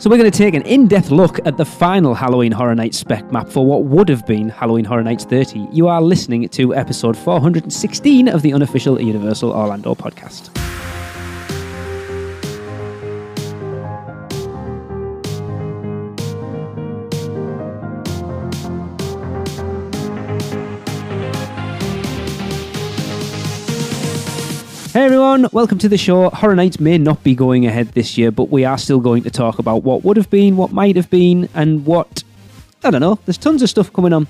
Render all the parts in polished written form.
So we're going to take an in-depth look at the final Halloween Horror Nights spec map for what would have been Halloween Horror Nights 30. You are listening to episode 416 of the Unofficial Universal Orlando podcast. Hey everyone, welcome to the show. Horror Nights may not be going ahead this year, but we are still going to talk about what would have been, what might have been, and what... I don't know, there's tons of stuff coming on.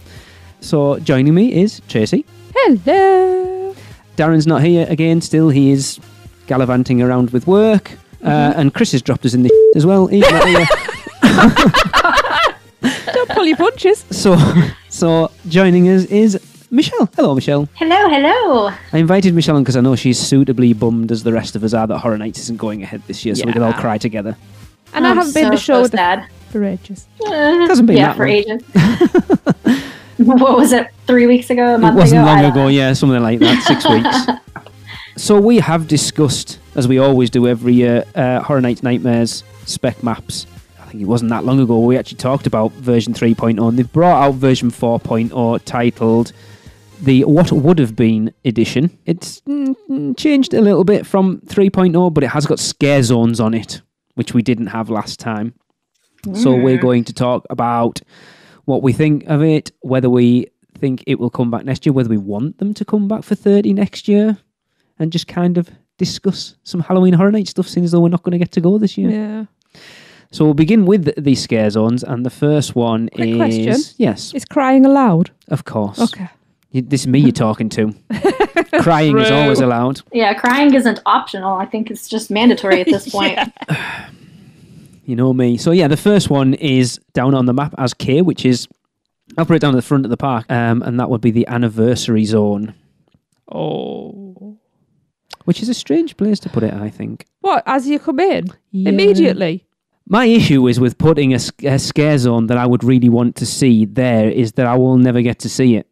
So joining me is Tracy. Hello. Darren's not here again still, he is gallivanting around with work. And Chris has dropped us in the as well. He's not here. Don't pull your punches. So joining us is Michelle. Hello, Michelle. Hello, hello. I invited Michelle on because I know she's suitably bummed as the rest of us are that Horror Nights isn't going ahead this year, so we can all cry together. And I haven't been to show sad. for ages. It hasn't been that for long. ages. What was it, 3 weeks ago, a month ago? It wasn't long ago, yeah, something like that, 6 weeks. So we have discussed, as we always do every year, Horror Nights Nightmares spec maps. I think it wasn't that long ago we actually talked about version 3.0, and they've brought out version 4.0 titled the What Would Have Been edition. It's changed a little bit from 3.0, but it has got scare zones on it, which we didn't have last time. So we're going to talk about what we think of it, whether we think it will come back next year, whether we want them to come back for 30 next year, and just kind of discuss some Halloween Horror Night stuff, since though we're not going to get to go this year. Yeah. So we'll begin with the scare zones, and the first one Quick question. Yes. Is crying allowed? Of course. Okay. This is me you're talking to. Crying is always allowed. Yeah, crying isn't optional. I think it's just mandatory at this point. You know me. So yeah, the first one is down on the map as K, which is, I'll put it down at the front of the park, and that would be the anniversary zone. Oh. Which is a strange place to put it, I think. What, as you come in? Yeah. Immediately? My issue is with putting a scare zone that I would really want to see there is that I will never get to see it.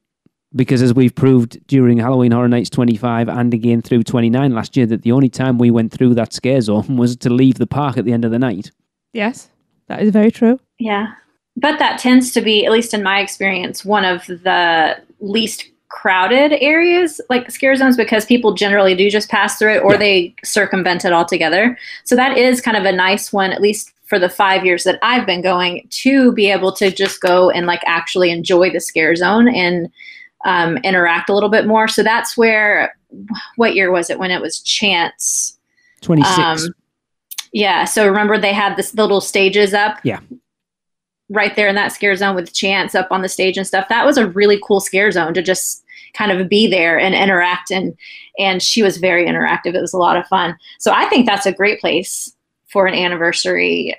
Because as we've proved during Halloween Horror Nights 25 and again through 29 last year, that the only time we went through that scare zone was to leave the park at the end of the night. Yes, that is very true. Yeah. But that tends to be, at least in my experience, one of the least crowded areas, like scare zones, because people generally do just pass through it or they circumvent it altogether. So that is kind of a nice one, at least for the 5 years that I've been going, to be able to just go and like actually enjoy the scare zone and interact a little bit more. So that's where, what year was it when it was Chance? 26. Yeah. So remember they had this little stages up? Yeah. Right there in that scare zone with Chance up on the stage and stuff. That was a really cool scare zone to just kind of be there and interact. And she was very interactive. It was a lot of fun. So I think that's a great place for an anniversary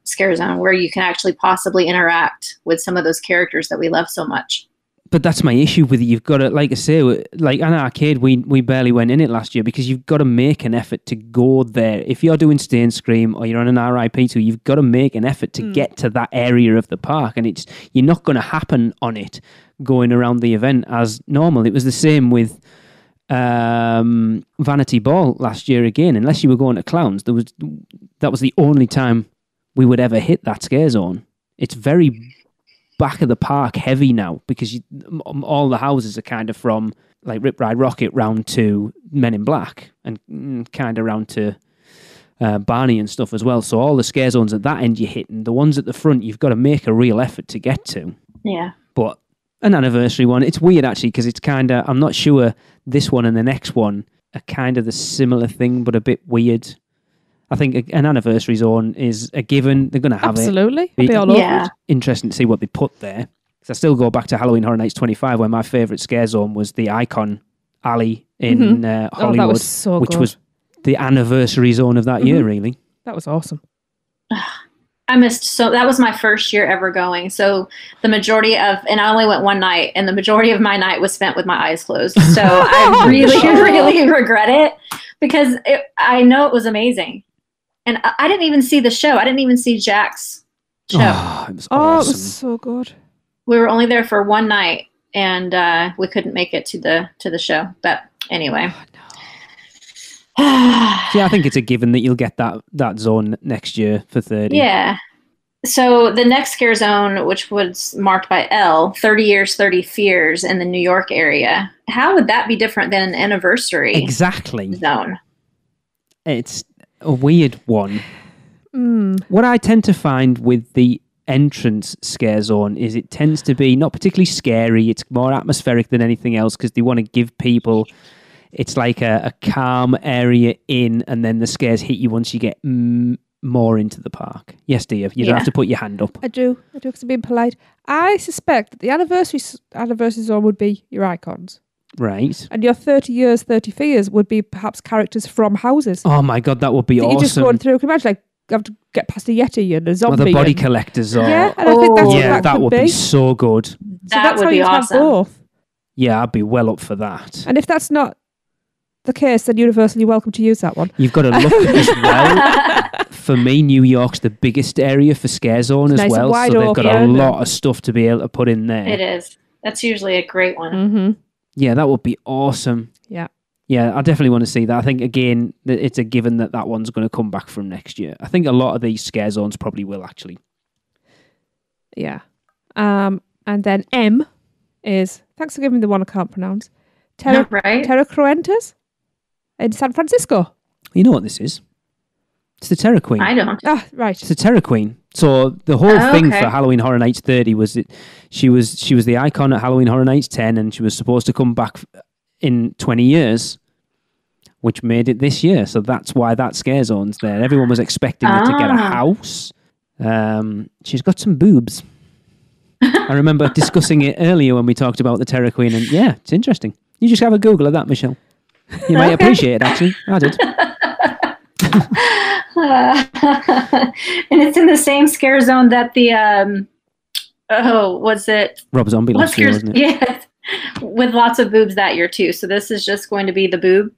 scare zone where you can actually possibly interact with some of those characters that we love so much. But that's my issue with it. You've got to, like I say, like an arcade, we barely went in it last year because you've got to make an effort to go there. If you're doing Stay and Scream or you're on an RIP2, you've got to make an effort to get to that area of the park, and you're not going to happen on it going around the event as normal. It was the same with Vanity Ball last year again. Unless you were going to Clowns, that was the only time we would ever hit that scare zone. It's very back of the park heavy now because all the houses are kind of from like Rip Ride Rocket round to Men in Black and kind of round to Barney and stuff as well. So all the scare zones at that end you're hitting. The ones at the front you've got to make a real effort to get to. Yeah. But an anniversary one, it's weird actually because it's kind of, I'm not sure this one and the next one are kind of the similar thing but a bit weird. I think an anniversary zone is a given. They're going to have Absolutely. it. I'll be all over it. Interesting to see what they put there. Because I still go back to Halloween Horror Nights 25, where my favourite scare zone was the Icon Alley in Hollywood, that was so which good. was the anniversary zone of that year, really. That was awesome. I missed, that was my first year ever going. So the majority and I only went one night, and the majority of my night was spent with my eyes closed. So I really regret it because I know it was amazing. And I didn't even see the show. I didn't even see Jack's show. Oh, it was awesome. It was so good. We were only there for one night, and we couldn't make it to the show. But anyway. Yeah, I think it's a given that you'll get that zone next year for 30. Yeah. So the next scare zone, which was marked by L, 30 Years, 30 Fears in the New York area, how would that be different than an anniversary Exactly. zone? It's a weird one. What I tend to find with the entrance scare zone is it tends to be not particularly scary. It's more atmospheric than anything else because they want to give people... It's like a calm area in, and then the scares hit you once you get... more into the park. Yes, dear. You don't have to put your hand up. I do because I'm being polite. I suspect that the anniversary zone would be your icons. Right. And your 30 years, 30 fears would be perhaps characters from houses. Oh my God, that would be awesome. You're just going through. Can you imagine, like, you have to get past a Yeti and a zombie. Or the body collectors. Or, yeah, and I think that's what that would be so good. So that's would how be you'd awesome. have both. Yeah, I'd be well up for that. And if that's not the case, then universally welcome to use that one. You've got to look as well. For me, New York's the biggest area for scare zone as nice well. wide So they've got open. a lot of stuff to be able to put in there. It is. That's usually a great one. Mm-hmm. Yeah, that would be awesome. Yeah. Yeah, I definitely want to see that. I think, again, it's a given that one's going to come back from next year. I think a lot of these scare zones probably will, actually. Yeah. And then M is, thanks for giving me the one I can't pronounce, Right? Terra Cruentas in San Francisco. You know what this is? It's the Terror Queen. I don't. Ah, right. It's the Terror Queen. So the whole thing okay. for Halloween Horror Nights 30 was that she was the icon at Halloween Horror Nights 10, and she was supposed to come back in 20 years, which made it this year. So that's why that scare zone's there. Everyone was expecting her to get a house. She's got some boobs. I remember discussing it earlier when we talked about the Terror Queen, and yeah, it's interesting. You just have a Google of that, Michelle. You might appreciate it, actually. I did. And it's in the same scare zone that the was it Rob Zombie last year, wasn't it? Yeah, with lots of boobs that year too. So this is just going to be the boob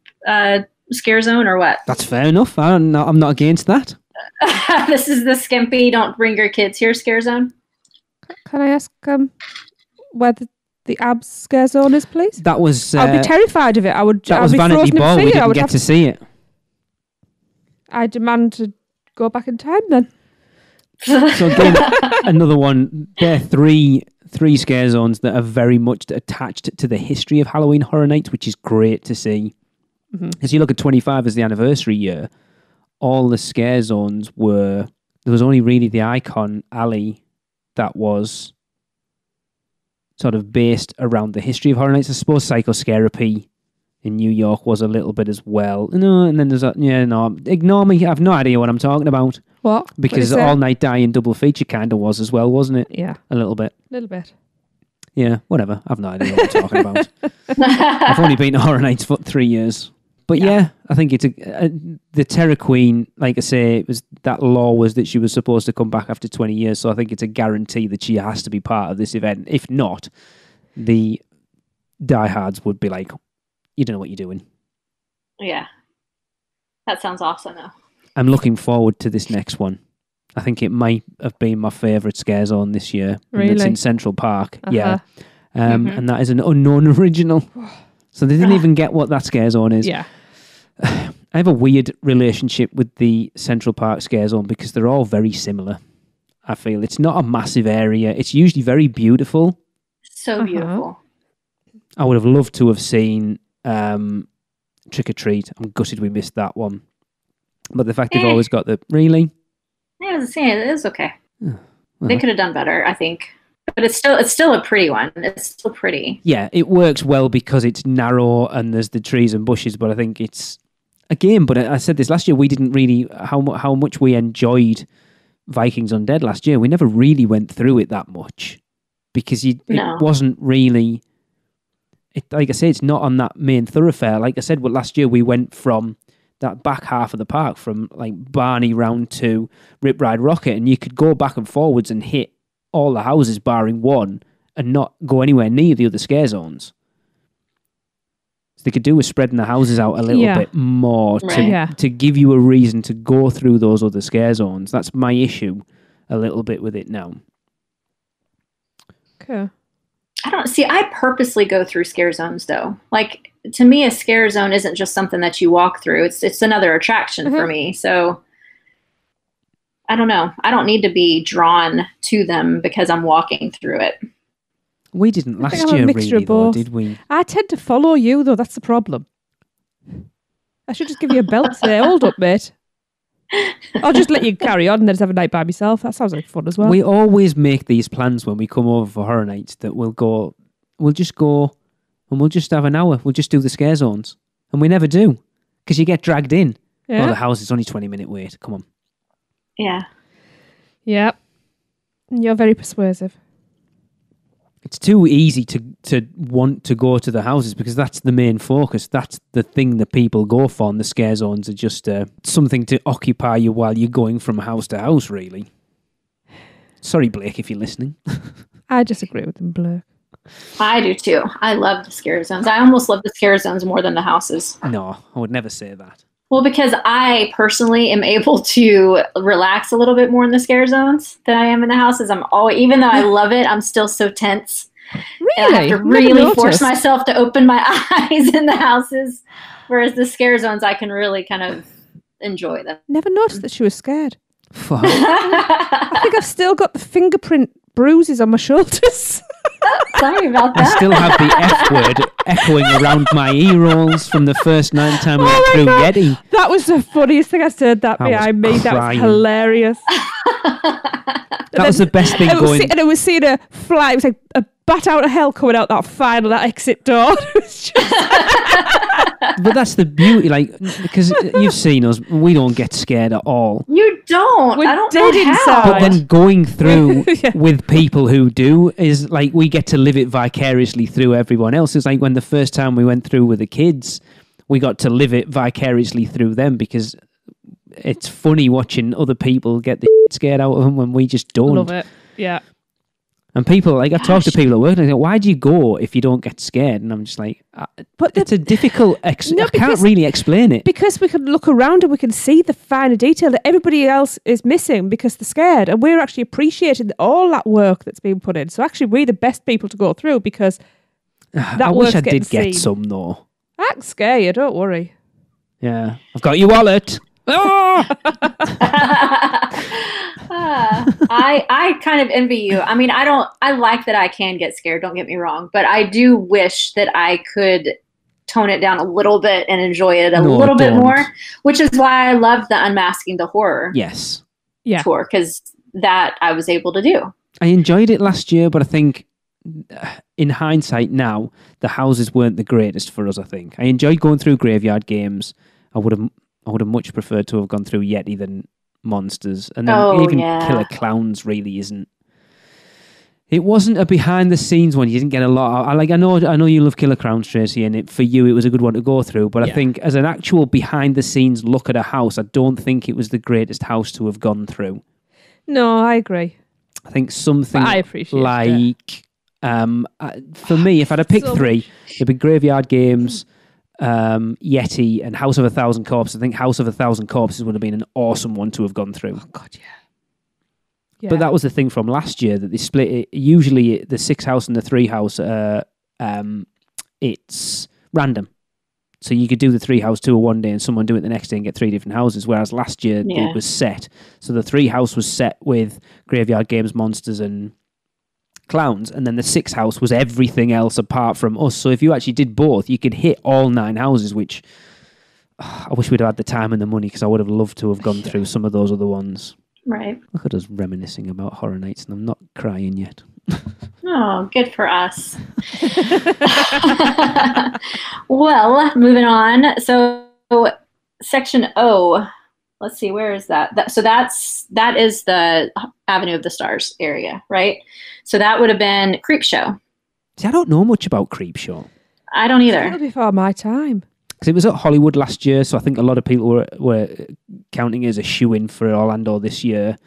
scare zone, or what? That's fair enough. I'm not against that. This is the skimpy don't bring your kids here scare zone. Can I ask where the abs scare zone is, please? That was. I'd be terrified of it. I would. That I'd was be Vanity frozen in Ball. fear. We I didn't would get have to see it. I demand to go back in time then. So again, another one. There are three scare zones that are very much attached to the history of Halloween Horror Nights, which is great to see. As you look at 25 as the anniversary year, all the scare zones were... There was only really the Icon Alley that was sort of based around the history of Horror Nights. I suppose Psychoscarapy in New York was a little bit as well. No, and then there's ignore me. I have no idea what I'm talking about. What? Because What is All Night Die and Double Feature kind of was as well, wasn't it? Yeah, A little bit. a little bit. Yeah, whatever. I've no idea what I'm talking about. I've only been to Horror Nights for 3 years. But yeah, I think it's the Terror Queen, like I say, it was that law was that she was supposed to come back after 20 years. So I think it's a guarantee that she has to be part of this event. If not, the diehards would be like, you don't know what you're doing. Yeah, that sounds awesome though. I'm looking forward to this next one. I think it might have been my favourite scare zone this year. Really? And it's in Central Park. Yeah. Mhm. And that is an unknown original. So they didn't even get what that scare zone is. Yeah. I have a weird relationship with the Central Park scare zone because they're all very similar. I feel it's not a massive area. It's usually very beautiful. So beautiful. I would have loved to have seen Trick or Treat. I'm gutted we missed that one. But the fact they've always got the... Really? Yeah, it is okay. Well. They could have done better, I think. But it's still a pretty one. It's still pretty. Yeah, it works well because it's narrow and there's the trees and bushes, but I think it's... Again, but I said this last year, we didn't really... How much we enjoyed Vikings Undead last year, we never really went through it that much. Because it wasn't really... like I say, it's not on that main thoroughfare. Like I said, last year we went from that back half of the park, from like Barney round to Rip Ride Rocket, and you could go back and forwards and hit all the houses barring one and not go anywhere near the other scare zones. So they could do with spreading the houses out a little bit more to give you a reason to go through those other scare zones. That's my issue a little bit with it now. Okay. I purposely go through scare zones though. Like, to me, a scare zone isn't just something that you walk through. It's another attraction for me. So I don't know. I don't need to be drawn to them because I'm walking through it. We didn't I think last I'm a year, mixture really, of though, both. did we? I tend to follow you, though. That's the problem. I should just give you a belt today. Hold up, mate. I'll just let you carry on and then just have a night by myself. That sounds like fun as well. We always make these plans when we come over for Horror Nights that we'll just go and we'll just have an hour. We'll just do the scare zones. And we never do because you get dragged in. Yeah. Oh, the house is only 20-minute wait. Come on. Yeah. Yeah. You're very persuasive. It's too easy to want to go to the houses because that's the main focus. That's the thing that people go for, and the scare zones are just something to occupy you while you're going from house to house, really. Sorry, Blake, if you're listening. I disagree with them, Blake. I do too. I love the scare zones. I almost love the scare zones more than the houses. No, I would never say that. Well, because I personally am able to relax a little bit more in the scare zones than I am in the houses. I'm always, even though I love it, I'm still so tense. Really? And I have to Never really noticed. force myself to open my eyes in the houses. Whereas the scare zones, I can really kind of enjoy them. Never noticed that she was scared. Fuck. I think I've still got the fingerprint bruises on my shoulders. Sorry about I that. still have the F word echoing around my ear rolls from the first 9 time we went through Yeti. That was the funniest thing I said that I was behind me. That was crying. hilarious. That was the best thing going. And I was seeing a fly. It was like a bat out of hell coming out that exit door. It was just- But that's the beauty, like, because you've seen us, we don't get scared at all. You don't. We're I don't dead know how. inside. But then going through Yeah. with people who do is like we get to live it vicariously through everyone else. It's like when the first time we went through with the kids, we got to live it vicariously through them because it's funny watching other people get the scared out of them when we just don't. Love it. Yeah. And people, like, I talk to people at work and I go, why do you go if you don't get scared? And I'm just like, But it's a difficult, No, I can't because- really explain it. Because we can look around and we can see the finer detail that everybody else is missing because they're scared. And we're actually appreciating all that work that's being put in. So actually, we're the best people to go through because that I wish work's I getting did get seen. some though. I can scare you, don't worry. Yeah. I've got your wallet. I kind of envy you. I mean, I like that I can get scared, don't get me wrong, but I do wish that I could tone it down a little bit and enjoy it a little bit don't. more, which is why I love the Unmasking the Horror Yes. Yeah. tour, because that I was able to do. I enjoyed it last year, but I think in hindsight now, the houses weren't the greatest for us, I think. I enjoyed going through Graveyard Games. I would have much preferred to have gone through Yeti than Monsters. And then even yeah. Killer Clowns really isn't. It wasn't a behind the scenes one. You didn't get a lot. I know you love Killer Clowns, Tracy, and for you it was a good one to go through. But I think as an actual behind the scenes look at a house, I don't think it was the greatest house to have gone through. No, I agree. I think something But I appreciate it. like for me, if I had to pick So three, it'd be Graveyard Games, Yeti, and House of a Thousand Corpses. I think House of a Thousand Corpses would have been an awesome one to have gone through. Oh, God, yeah. Yeah. But that was the thing from last year that they split it. Usually the 6 house and the 3 house, it's random. So you could do the 3 house tour one day and someone do it the next day and get 3 different houses. Whereas last year it was set. So the 3 house was set with Graveyard Games, Monsters and Clowns. And then the 6 house was everything else apart from us. So if you actually did both, you could hit all 9 houses, which I wish we'd have had the time and the money because I would have loved to have gone through some of those other ones. Right. Look at us reminiscing about Horror Nights and I'm not crying yet. Oh, good for us. Well, moving on. So section O, let's see, where is that? So that is the Avenue of the Stars area, right? So that would have been Creepshow. See, I don't know much about Creepshow. I don't It'll either. be before my time. Because it was at Hollywood last year, so I think a lot of people were counting it as a shoe-in for Orlando this year.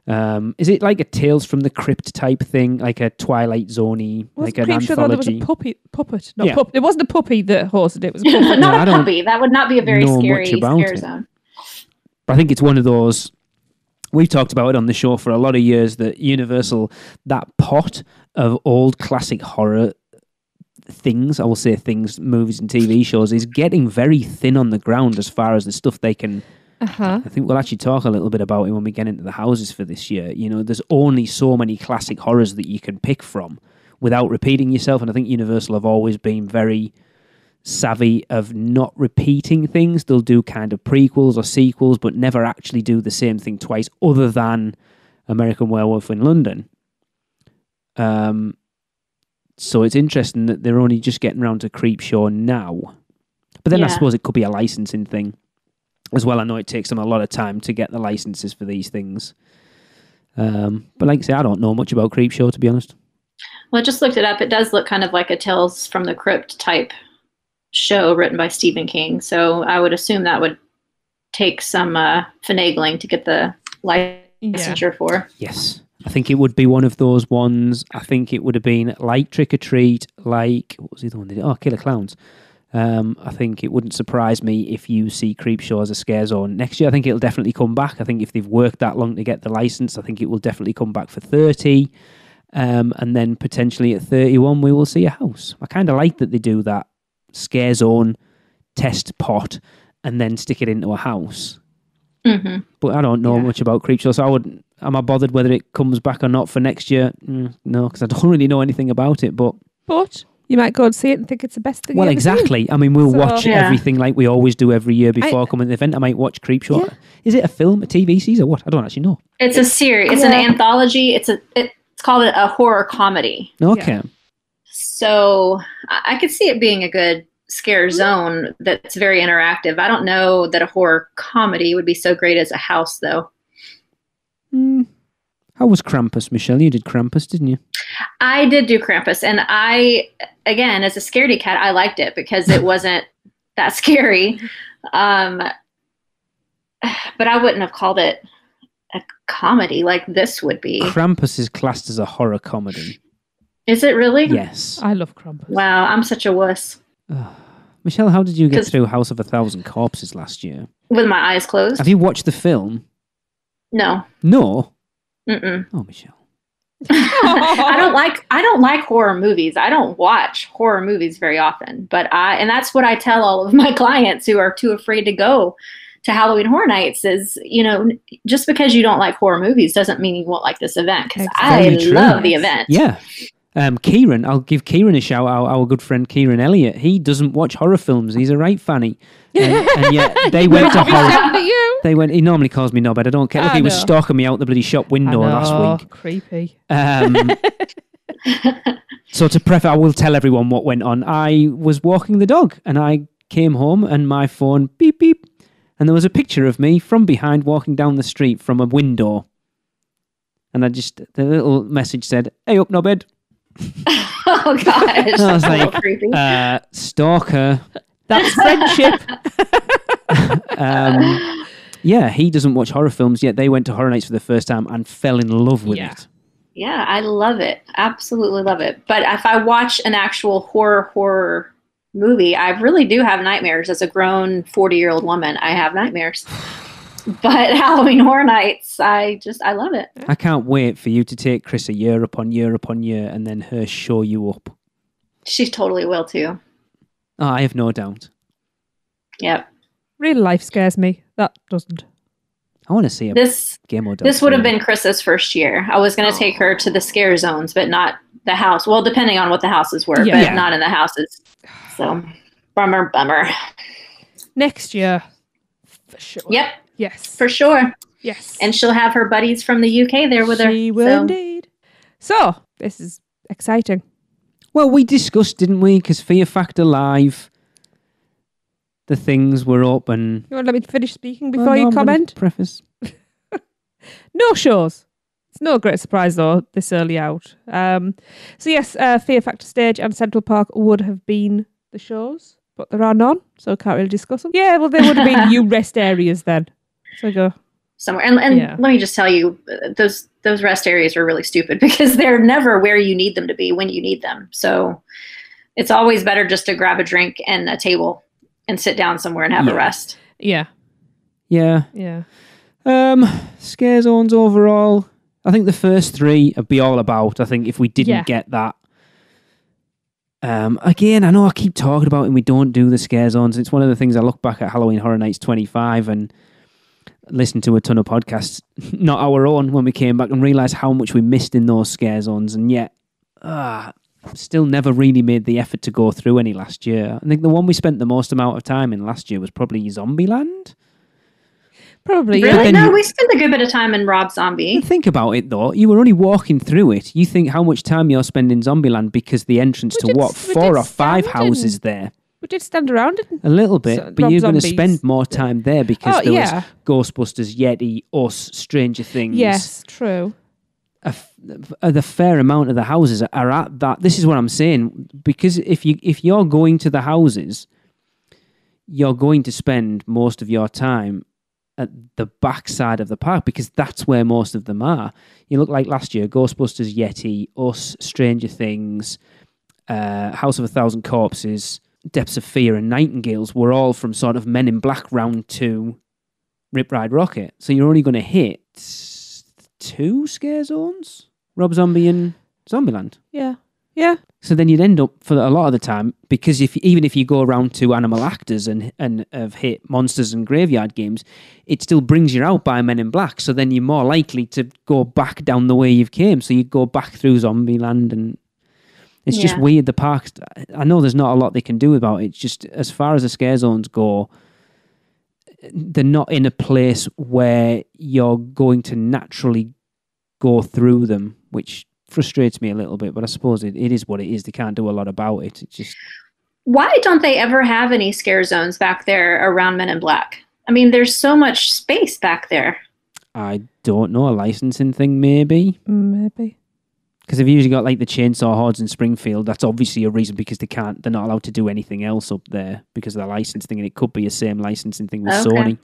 Is it like a Tales from the Crypt type thing, like a Twilight Zone-y, like an Creepshow, though, there was anthology? a puppet. Not Yeah. puppet. It wasn't a puppy that hosted it. It was a puppet. Not I a don't puppy. That would not be a very know scary much about scare it. zone. But I think it's one of those, we've talked about it on the show for a lot of years, that Universal, that pot of old classic horror things, I will say things, movies and TV shows, is getting very thin on the ground as far as the stuff they can Uh-huh. I think we'll actually talk a little bit about it when we get into the houses for this year. You know, there's only so many classic horrors that you can pick from without repeating yourself. And I think Universal have always been very savvy of not repeating things. They'll do kind of prequels or sequels, but never actually do the same thing twice, other than American Werewolf in London. So it's interesting that they're only just getting around to Creepshow now. But then I suppose it could be a licensing thing as well. I know it takes them a lot of time to get the licenses for these things. But like I say, I don't know much about Creepshow, to be honest. Well, I just looked it up. It does look kind of like a Tales from the Crypt type show written by Stephen King. So I would assume that would take some finagling to get the licensure for. Yes. I think it would be one of those ones. I think it would have been like Trick or Treat, like, what was the other one they did? Oh, Killer Clowns. I think it wouldn't surprise me if you see Creepshow as a scare zone next year. I think it'll definitely come back. I think if they've worked that long to get the license, I think it will definitely come back for 30. And then potentially at 31, we will see a house. I kind of like that they do that scare zone test pot and then stick it into a house. Mm-hmm. But I don't know much about Creepshow, so am I bothered whether it comes back or not for next year? No, because I don't really know anything about it. But you might go and see it and think it's the best thing. Well, you've ever exactly. seen. I mean, we'll watch everything like we always do every year before coming to the event. I might watch Creepshow. Yeah. Is it a film, a TV series, or what? I don't actually know. It's a series. It's an anthology. It's called a horror comedy. Okay. Yeah. So I could see it being a good scare zone that's very interactive. I don't know that a horror comedy would be so great as a house, though. How was Krampus, Michelle? You did Krampus, didn't you? I did do Krampus, and again, as a scaredy cat, I liked it because it wasn't that scary. But I wouldn't have called it a comedy like this would be. Krampus is classed as a horror comedy. Is it really? Yes. I love Krampus. Wow, I'm such a wuss. Michelle, how did you get through House of a Thousand Corpses last year? With my eyes closed. Have you watched the film? No. No? Mm-mm. Oh, Michelle. I don't like horror movies. I don't watch horror movies very often, and that's what I tell all of my clients who are too afraid to go to Halloween Horror Nights is, just because you don't like horror movies doesn't mean you won't like this event, because I love the event. Yeah. Kieran, I'll give Kieran a shout out, our good friend Kieran Elliott. He doesn't watch horror films. He's a right fanny. And yet they went to horror. He normally calls me knobhead. I don't care. Look, he was stalking me out the bloody shop window last week. Creepy. So to preface, I will tell everyone what went on. I was walking the dog and I came home and my phone beep beep. And there was a picture of me from behind walking down the street from a window. And the little message said, "Hey up, knobhead." Oh gosh, I was like, creepy. Stalker. That's friendship. Yeah, he doesn't watch horror films yet. They went to Horror Nights for the first time and fell in love with it. Yeah, I love it. Absolutely love it. But if I watch an actual horror movie, I really do have nightmares. As a grown 40-year-old woman, I have nightmares. But Halloween Horror Nights, I love it. I can't wait for you to take Chris a year upon year upon year and then her show you up. She totally will too. Oh, I have no doubt. Yep. Real life scares me. That doesn't. I want to see this would have been Chris's first year. I was going to take her to the scare zones, but not the house. Well, depending on what the houses were, but not in the houses. So, bummer. Next year, for sure. Yep. Yes. For sure. Yes. And she'll have her buddies from the UK there with her. She will indeed. So, this is exciting. Well, we discussed, didn't we? Because Fear Factor Live, the things were up and... You want to let me finish speaking before you comment? Preface. No shows. It's no great surprise, though, this early out. So, yes, Fear Factor Stage and Central Park would have been the shows, but there are none, so I can't really discuss them. Yeah, well, there would have been new rest areas then. So go somewhere. And let me just tell you, those rest areas are really stupid because they're never where you need them to be when you need them. So it's always better just to grab a drink and a table and sit down somewhere and have a rest. Yeah. Scare zones overall, I think the first three would be all about. I think if we didn't get that, again, I know I keep talking about it and we don't do the scare zones. It's one of the things I look back at Halloween Horror Nights 25 and listened to a ton of podcasts, not our own, when we came back and realised how much we missed in those scare zones, and yet still never really made the effort to go through any last year. I think the one we spent the most amount of time in last year was probably Zombieland. Probably, Really? yeah. No, we spent a good bit of time in Rob Zombie. Think about it, though. You were only walking through it. You think how much time you're spending in Zombieland because the entrance to what, 4 or 5 houses there? We did stand around it. A little bit, but Rob you're going to Zombie's. spend more time there because there yeah. was Ghostbusters, Yeti, Us, Stranger Things. Yes, true. The fair amount of the houses are at that. This is what I'm saying, because if you're going to the houses, you're going to spend most of your time at the back side of the park because that's where most of them are. You look like last year, Ghostbusters, Yeti, Us, Stranger Things, House of a Thousand Corpses, Depths of Fear and Nightingales were all from sort of Men in Black round 2 Rip Ride Rocket. So you're only going to hit 2 scare zones? Rob Zombie and Zombieland. Yeah. Yeah. So then you'd end up, for a lot of the time, because even if you go around to Animal Actors and have hit Monsters and Graveyard Games, it still brings you out by Men in Black. So then you're more likely to go back down the way you've came. So you go back through Zombieland, and it's just weird. The parks, I know there's not a lot they can do about it. It's just, as far as the scare zones go, they're not in a place where you're going to naturally go through them, which frustrates me a little bit, but I suppose it is what it is. They can't do a lot about it. It's just... Why don't they ever have any scare zones back there around Men in Black? I mean, there's so much space back there. I don't know, a licensing thing maybe? Maybe. Because they've usually got like the Chainsaw Hordes in Springfield. That's obviously a reason because they're not allowed to do anything else up there because of the licensing, and it could be a same licensing thing with Sony.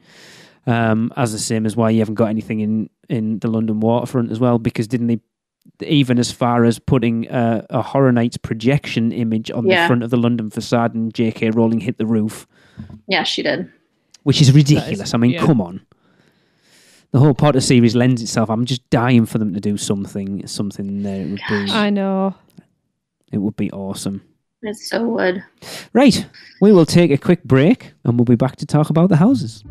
As the same as why you haven't got anything in the London waterfront as well, because didn't they, even as far as putting a Horror Nights projection image on the front of the London facade and J.K. Rowling hit the roof? Yeah, she did. Which is ridiculous. I mean, come on. The whole Potter series lends itself. I'm just dying for them to do something there. It would be. I know. It would be awesome. It so would. Right. We will take a quick break and we'll be back to talk about the houses.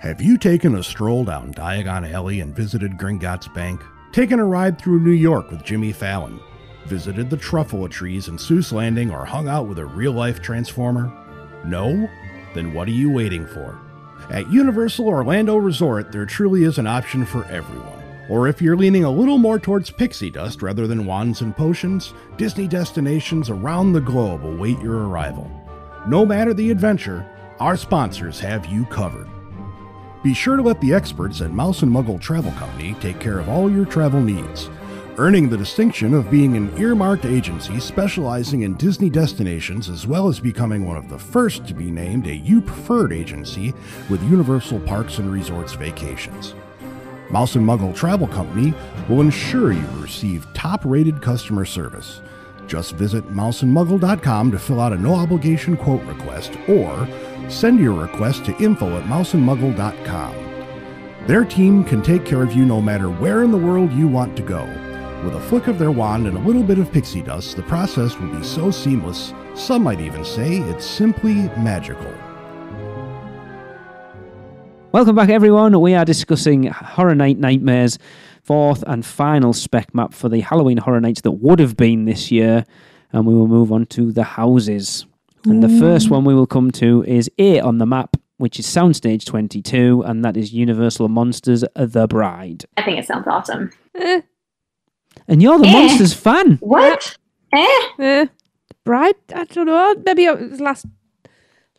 Have you taken a stroll down Diagon Alley and visited Gringotts Bank? Taken a ride through New York with Jimmy Fallon? Visited the Truffalo Trees in Seuss Landing or hung out with a real-life Transformer? No? Then what are you waiting for? At Universal Orlando Resort, there truly is an option for everyone. Or if you're leaning a little more towards pixie dust rather than wands and potions, Disney destinations around the globe await your arrival. No matter the adventure, our sponsors have you covered. Be sure to let the experts at Mouse & Muggle Travel Company take care of all your travel needs, earning the distinction of being an earmarked agency specializing in Disney destinations, as well as becoming one of the first to be named a You Preferred agency with Universal Parks and Resorts Vacations. Mouse & Muggle Travel Company will ensure you receive top-rated customer service. Just visit mouseandmuggle.com to fill out a no-obligation quote request, or send your request to info@mouseandmuggle.com. Their team can take care of you no matter where in the world you want to go. With a flick of their wand and a little bit of pixie dust, the process will be so seamless, some might even say it's simply magical. Welcome back, everyone. We are discussing Horror Night Nightmares, fourth and final spec map for the Halloween Horror Nights that would have been this year, and we will move on to the houses. And the first one we will come to is 8 on the map, which is Soundstage 22, and that is Universal Monsters The Bride. I think it sounds awesome. And you're the Monsters fan. What? Bride? I don't know. Maybe it was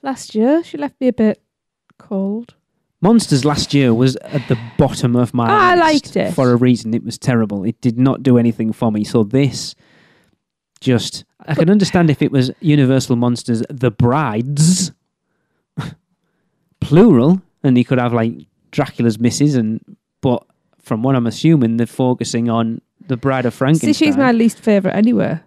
last year. She left me a bit cold. Monsters last year was at the bottom of my list. I liked it. For a reason. It was terrible. It did not do anything for me. So this just... I can understand if it was Universal Monsters The Brides, plural, and you could have like Dracula's misses, but from what I'm assuming, they're focusing on the Bride of Frankenstein. See, she's my least favourite anyway.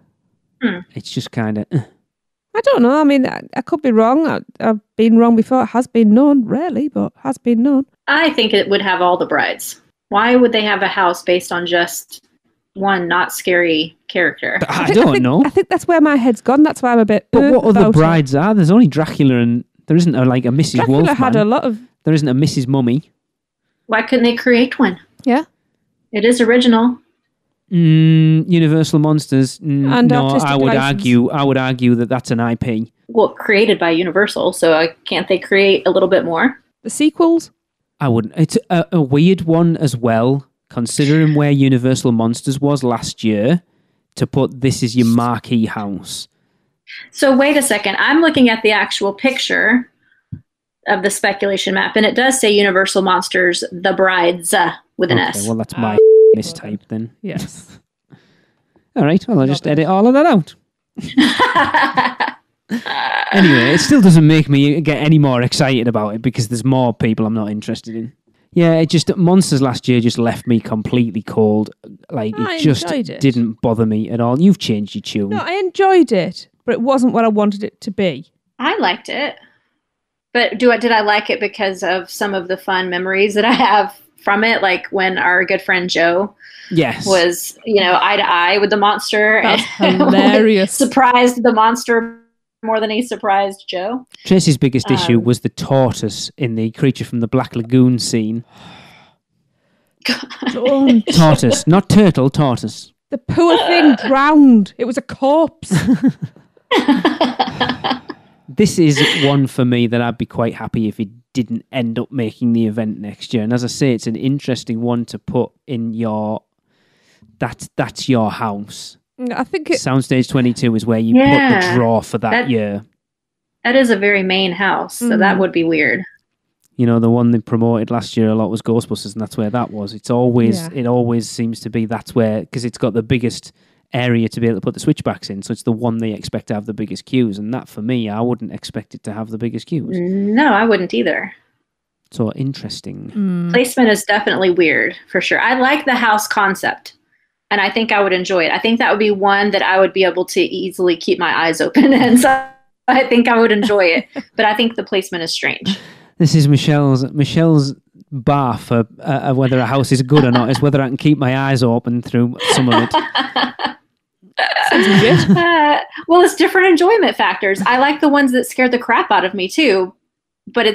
It's just kind of... I don't know. I mean, I could be wrong. I've been wrong before. It has been known, rarely, but has been known. I think it would have all the brides. Why would they have a house based on just one not scary character? I don't know. I think that's where my head's gone. That's why I'm a bit... But what other about brides are? There's only Dracula and There isn't a Mrs. Dracula Wolfman. had a lot of... There isn't a Mrs. Mummy. Why couldn't they create one? Yeah. It is original. Universal Monsters. And no, artistic I would license. argue that that's an IP. Well, created by Universal, so can't they create a little bit more? The sequels? I wouldn't. It's a weird one as well, considering where Universal Monsters was last year, to put this as your marquee house. So wait a second. I'm looking at the actual picture of the speculation map, and it does say Universal Monsters, The Brides, with an S. Well, that's my mistype then. Yes. All right, well, I'll just edit all of that out. Anyway, it still doesn't make me get any more excited about it because there's more people I'm not interested in. Yeah, Monsters last year just left me completely cold. It just didn't bother me at all. You've changed your tune. No, I enjoyed it, but it wasn't what I wanted it to be. I liked it. But did I like it because of some of the fun memories that I have from it? Like when our good friend Joe was, eye to eye with the monster. That's hilarious. Surprised the monster more than he surprised Joe. Tracy's biggest issue was the tortoise in the Creature from the Black Lagoon scene. Tortoise, not turtle, tortoise. The poor thing drowned. It was a corpse. This is one for me that I'd be quite happy if it didn't end up making the event next year. And as I say, it's an interesting one to put in your... That's your house. I think Soundstage 22 is where you put the draw for that year. That is a very main house, so that would be weird. The one they promoted last year a lot was Ghostbusters, and that's where that was. It always seems to be that's where, because it's got the biggest area to be able to put the switchbacks in, so it's the one they expect to have the biggest queues, and that for me, I wouldn't expect it to have the biggest queues. No, I wouldn't either. So interesting. Placement is definitely weird, for sure. I like the house concept, and I think I would enjoy it. I think that would be one that I would be able to easily keep my eyes open, and so I think I would enjoy it, but I think the placement is strange. This is Michelle's bar for whether a house is good or not, is whether I can keep my eyes open through some of it. Well, it's different enjoyment factors. I like the ones that scared the crap out of me too, but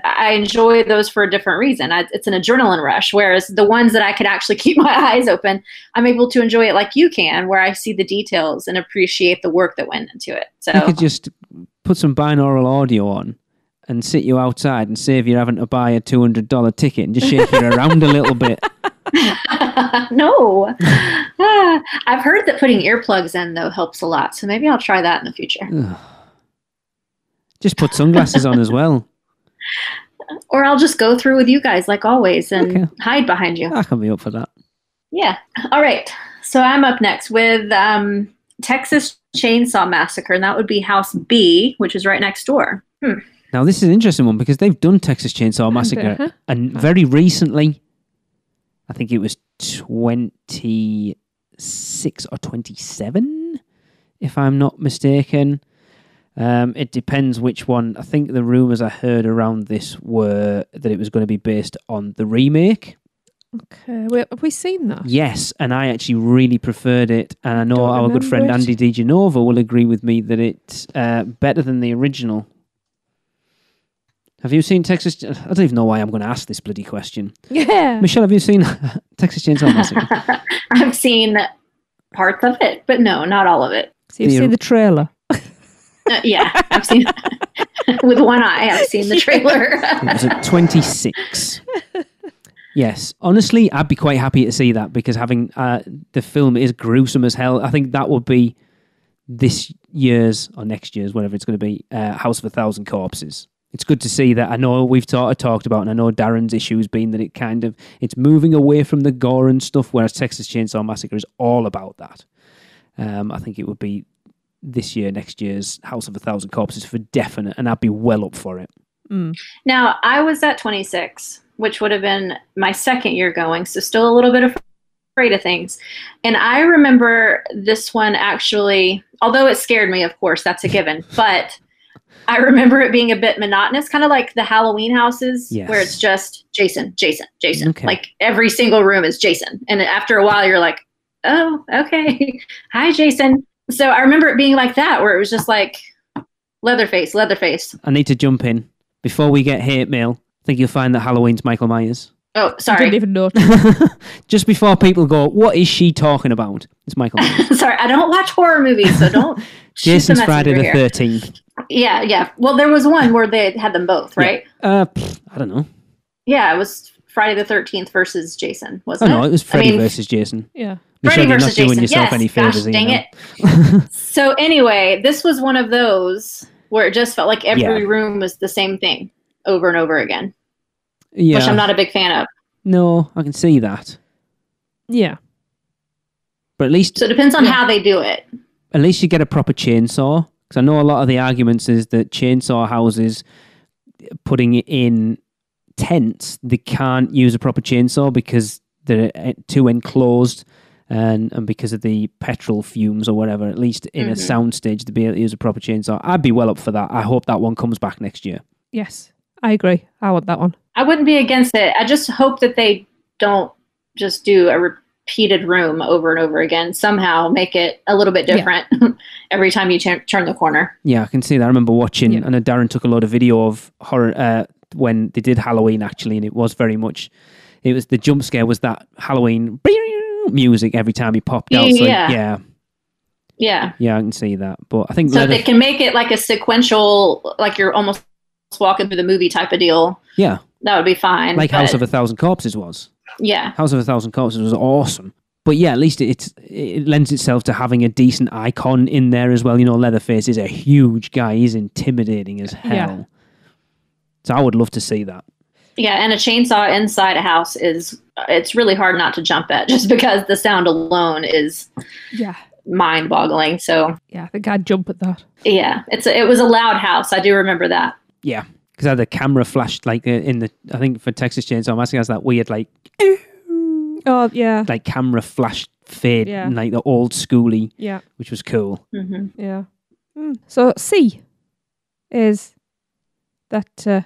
I enjoy those for a different reason. It's an adrenaline rush, whereas the ones that I could actually keep my eyes open, I'm able to enjoy it like you can, where I see the details and appreciate the work that went into it. So I could just put some binaural audio on and sit you outside and save you having to buy a $200 ticket and just shake you around a little bit. No. I've heard that putting earplugs in, though, helps a lot. So maybe I'll try that in the future. Just put sunglasses on as well. Or I'll just go through with you guys like always and hide behind you. I can be up for that. Yeah. All right. So I'm up next with Texas Chainsaw Massacre, and that would be House B, which is right next door. Now, this is an interesting one because they've done Texas Chainsaw Massacre, and very recently, I think it was 26 or 27, if I'm not mistaken. It depends which one. I think the rumours I heard around this were that it was going to be based on the remake. Okay, wait, have we seen that? Yes, and I actually really preferred it, and I know our good friend Andy DiGenova will agree with me that it's better than the original. Have you seen Texas... I don't even know why I'm going to ask this bloody question. Yeah. Michelle, have you seen Texas Chainsaw Massacre? I've seen parts of it, but no, not all of it. So you've seen the trailer? Yeah, I've seen... With one eye, I've seen the trailer. It was at 26. Yes. Honestly, I'd be quite happy to see that because having... the film is gruesome as hell. I think that would be this year's, or next year's, whatever it's going to be, House of a Thousand Corpses. It's good to see that. I know we've talked about, and I know Darren's issue has been that it's moving away from the gore and stuff, whereas Texas Chainsaw Massacre is all about that. I think it would be this year, next year's House of a Thousand Corpses for definite, and I'd be well up for it. Now, I was at 26, which would have been my second year going, so still a little bit afraid of things. And I remember this one actually, although it scared me, of course, that's a given, but... I remember it being a bit monotonous, kind of like the Halloween houses, where it's just Jason, Jason, Jason. Okay. Like every single room is Jason. And after a while, you're like, oh, okay. Hi, Jason. So I remember it being like that, where it was just like, Leatherface. I need to jump in. Before we get hate mail, I think you'll find that Halloween's Michael Myers. Oh, I sorry. didn't even know. Just before people go, what is she talking about? It's Michael Myers. Sorry, I don't watch horror movies, so don't. shoot Jason's the Friday the messenger 13th. here. Yeah. Well, there was one where they had them both, right? I don't know. Yeah, it was Friday the 13th versus Jason, Oh, wasn't it? no, it was Freddy versus Jason. Yeah. Michelle, Freddy you're versus not doing Jason. yourself Yes, any gosh, favors. dang either. it. So anyway, this was one of those where it just felt like every room was the same thing over and over again, Yeah. which I'm not a big fan of. No, I can see that. Yeah. But at least So it depends on how they do it. at least you get a proper chainsaw. Because I know a lot of the arguments is that chainsaw houses, putting it in tents, they can't use a proper chainsaw because they're too enclosed and because of the petrol fumes or whatever. At least in a soundstage to be able to use a proper chainsaw. I'd be well up for that. I hope that one comes back next year. Yes. I agree. I want that one. I wouldn't be against it. I just hope that they don't just do a repeated room over and over again. Somehow make it a little bit different every time you turn the corner. Yeah, I can see that. I remember watching, I know Darren took a lot of video of horror when they did Halloween actually, and it was very much, it was the jump scare was that Halloween music every time he popped out. So yeah, I can see that. But I think so they can make it like a sequential, like you're almost walking through the movie type of deal. Yeah, that would be fine. Like House of a Thousand Corpses was. Yeah, House of a Thousand Corpses was awesome. But yeah, at least it lends itself to having a decent icon in there as well. You know, Leatherface is a huge guy. He's intimidating as hell. Yeah. So I would love to see that. Yeah, and a chainsaw inside a house it's really hard not to jump at just because the sound alone is mind-boggling. So yeah, I think I'd jump at that. Yeah, it was a loud house. I do remember that. Yeah, because I had the camera flashed like I think for Texas Chainsaw Massacre has that weird like like camera flash fade, like the old schooly, which was cool. Mm-hmm. Yeah. So C is that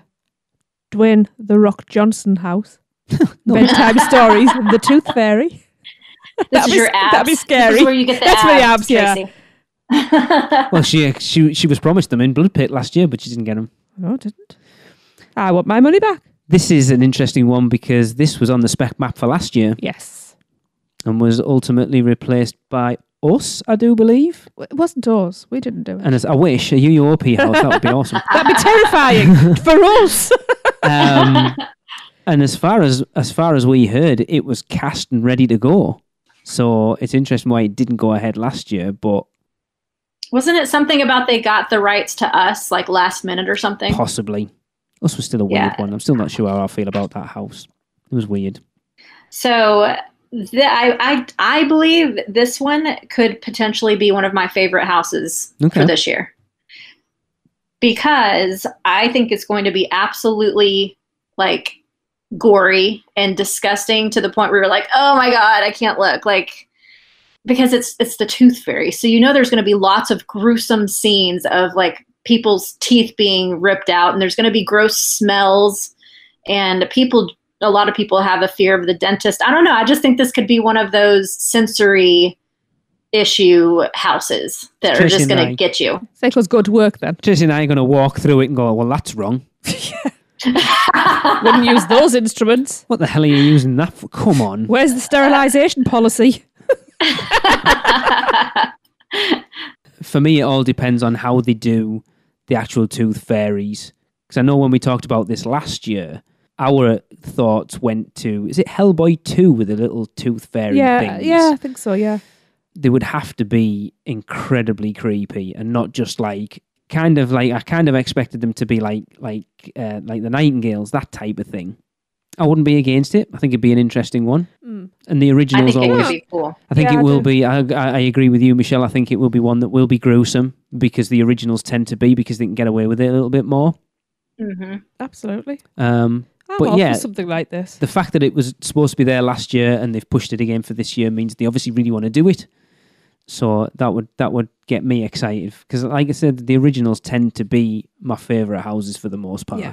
Dwayne The Rock Johnson house. Bedtime Stories and the Tooth Fairy. This is your abs. That'd be scary. This is where you get the That's abs, for the abs, Tracy. Well, she was promised them in Blood Pit last year, but she didn't get them. No, didn't. I want my money back. This is an interesting one because this was on the spec map for last year. Yes. And was ultimately replaced by us, I do believe. It wasn't us. We didn't do it. And I wish, a UUOP house, that would be awesome. That'd be terrifying for us. And as far as we heard, it was cast and ready to go. So it's interesting why it didn't go ahead last year, but... Wasn't it something about they got the rights to us, like last minute or something? Possibly. Us was still a weird one. I'm still not sure how I feel about that house. It was weird. So I believe this one could potentially be one of my favorite houses for this year. Because I think it's going to be absolutely like gory and disgusting to the point where you're like, oh my God, I can't look. Like, because it's the Tooth Fairy. So you know there's going to be lots of gruesome scenes of like people's teeth being ripped out, and there's going to be gross smells, and a lot of people have a fear of the dentist. I don't know. I just think this could be one of those sensory issue houses that are just going to get you. Psycho's go to work then. Tracy and I are going to walk through it and go, well, that's wrong. Wouldn't use those instruments. What the hell are you using that for? Come on. Where's the sterilisation policy? For me, it all depends on how they do the actual Tooth Fairies. Because I know when we talked about this last year, our thoughts went to, is it Hellboy 2 with the little Tooth Fairy things? Yeah, I think so, yeah. They would have to be incredibly creepy and not just like, I kind of expected them to be like the Nightingales, that type of thing. I wouldn't be against it. I think it'd be an interesting one. And the originals always... It would be cool. I think it will be. I agree with you, Michelle. I think it will be one that will be gruesome because the originals tend to be, because they can get away with it a little bit more. Mm-hmm. Absolutely. But yeah, something like this. The fact that it was supposed to be there last year and they've pushed it again for this year means they obviously really want to do it. So that would get me excited because, like I said, the originals tend to be my favourite houses for the most part.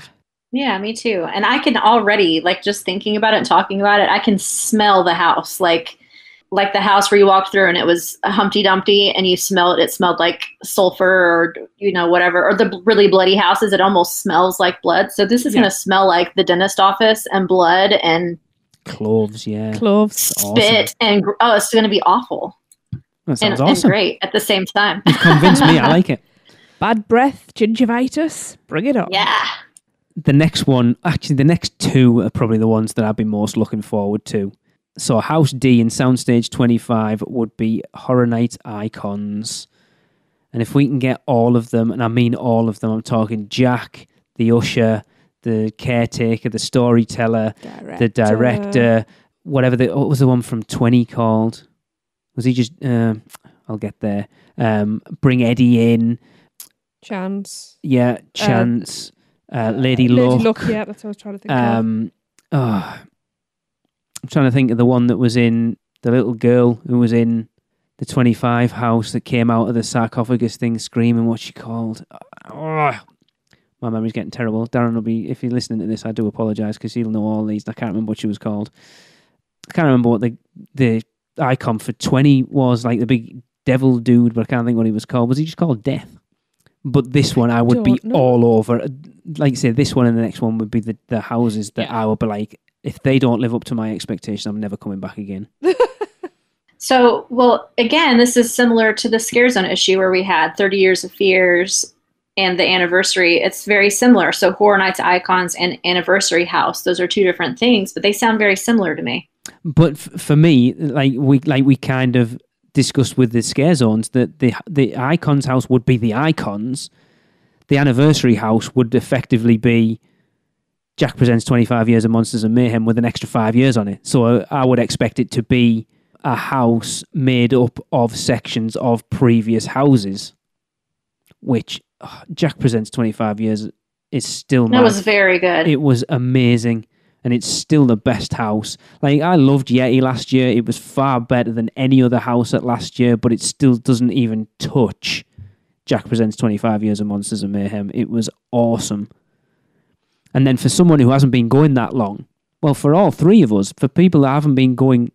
Yeah, me too. And I can already, like, just thinking about it and talking about it, I can smell the house. Like, like the house where you walked through and it was a Humpty Dumpty and you smelled it smelled like sulfur or, whatever, or the really bloody houses, it almost smells like blood. So this is going to smell like the dentist office and blood and cloves, yeah. Cloves. Spit, and it's going to be awful. That sounds awesome. And great at the same time. You've convinced me. I like it. Bad breath, gingivitis, bring it on. Yeah. The next one, actually the next two are probably the ones that I've been most looking forward to. So House D in Soundstage 25 would be Horror Night icons. And if we can get all of them, and I mean all of them, I'm talking Jack, the usher, the caretaker, the storyteller, the director, whatever. What was the one from 20 called? Was he just... I'll get there. Bring Eddie in. Chance. Yeah, Chance. Lady Luck. Lady Luck, yeah, that's what I was trying to think of. I'm trying to think of the one that was in the little girl who was in the 25 house that came out of the sarcophagus thing screaming. What's she called? My memory's getting terrible. Darren will be, if you're listening to this, I do apologise because he'll know all these. I can't remember what she was called. I can't remember what the icon for 20 was, like the big devil dude, but I can't think what he was called. Was he just called Death? But this one I would be all over. Like I say, this one and the next one would be the houses that I would be like, if they don't live up to my expectations, I'm never coming back again. So, well, again, this is similar to the Scare Zone issue where we had 30 Years of Fears and the anniversary. It's very similar. So Horror Nights Icons and Anniversary House, those are two different things, but they sound very similar to me. But for me, like we kind of discussed with the Scare Zones, that the Icons house would be the Icons. The Anniversary house would effectively be Jack Presents 25 Years of Monsters and Mayhem with an extra 5 years on it. So I would expect it to be a house made up of sections of previous houses, which Jack Presents 25 Years is still... That was very good. It was amazing, and it's still the best house. Like, I loved Yeti last year. It was far better than any other house at last year, but it still doesn't even touch Jack Presents 25 Years of Monsters and Mayhem. It was awesome. And then for someone who hasn't been going that long, well, for all three of us, for people that haven't been going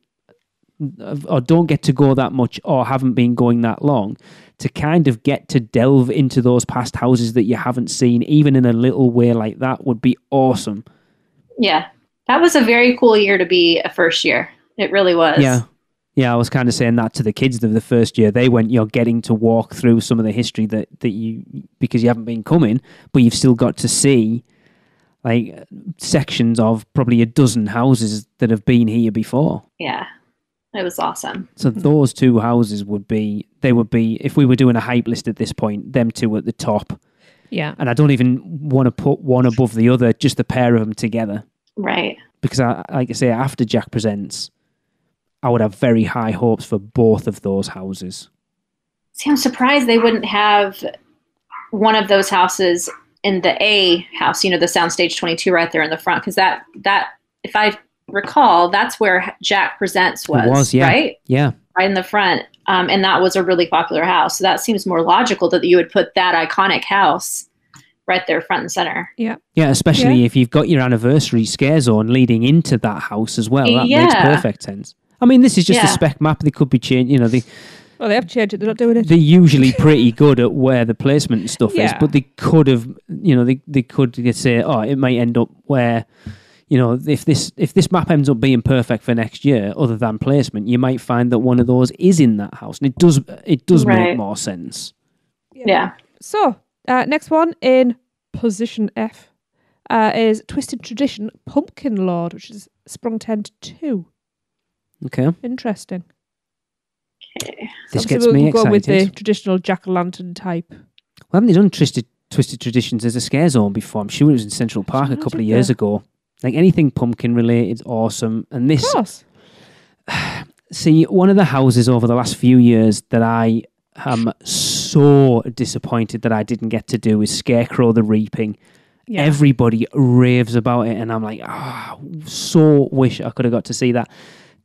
or don't get to go that much or haven't been going that long, to kind of get to delve into those past houses that you haven't seen, even in a little way like that, would be awesome. Yeah, that was a very cool year to be a first year. It really was. Yeah, I was kind of saying that to the kids of the first year. They went, you're getting to walk through some of the history that you, because you haven't been coming, but you've still got to see like sections of probably a dozen houses that have been here before. Yeah, it was awesome. So those two houses would be, if we were doing a hype list at this point, them two at the top. Yeah. And I don't even want to put one above the other, just the pair of them together. Right. Because like I say, after Jack Presents, I would have very high hopes for both of those houses. See, I'm surprised they wouldn't have one of those houses in the A house, the Soundstage 22 right there in the front, because that if I recall, that's where Jack Presents was, yeah. Right? Yeah. Right in the front. And that was a really popular house. So that seems more logical that you would put that iconic house right there front and center. Yeah. Yeah, especially if you've got your anniversary Scare Zone leading into that house as well. That makes perfect sense. I mean, this is just a spec map. They could be changed, Well, they have changed it. They're not doing it. They're usually pretty good at where the placement and stuff is, but they could have, they could say, it might end up where, if this map ends up being perfect for next year, other than placement, you might find that one of those is in that house, and it does make more sense. Yeah. So next one in position F is Twisted Tradition Pumpkin Lord, which is Sprung Tent 2. Okay. Interesting. Okay. This gets me excited. Go with the traditional jack-o'-lantern type. Well, haven't they done Twisted Traditions as a Scare Zone before? I'm sure it was in Central Park a couple of years ago. Like, anything pumpkin related is awesome. And this... Of course. See, one of the houses over the last few years that I am so disappointed that I didn't get to do is Scarecrow the Reaping. Yeah. Everybody raves about it, and I'm like, so wish I could have got to see that.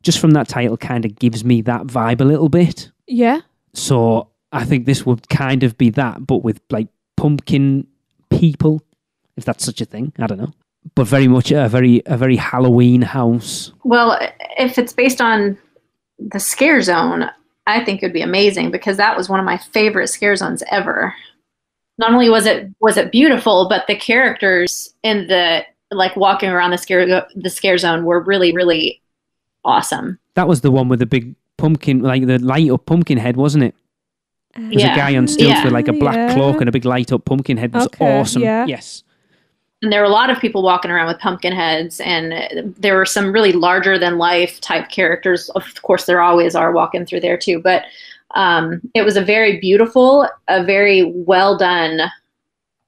Just from that title kind of gives me that vibe a little bit. Yeah. So I think this would kind of be that, but with like pumpkin people, if that's such a thing. I don't know. But very much a very Halloween house. Well, if it's based on the scare zone, I think it would be amazing because that was one of my favorite scare zones ever. Not only was it beautiful, but the characters in the like walking around the scare zone were really, really awesome. That was the one with the big pumpkin, like the light up pumpkin head, wasn't it? There's a guy on stilts with like a black cloak and a big light up pumpkin head. It was awesome. Yeah. Yes. And there were a lot of people walking around with pumpkin heads, and there were some really larger than life type characters. Of course, there always are walking through there too, but it was a very beautiful, a very well done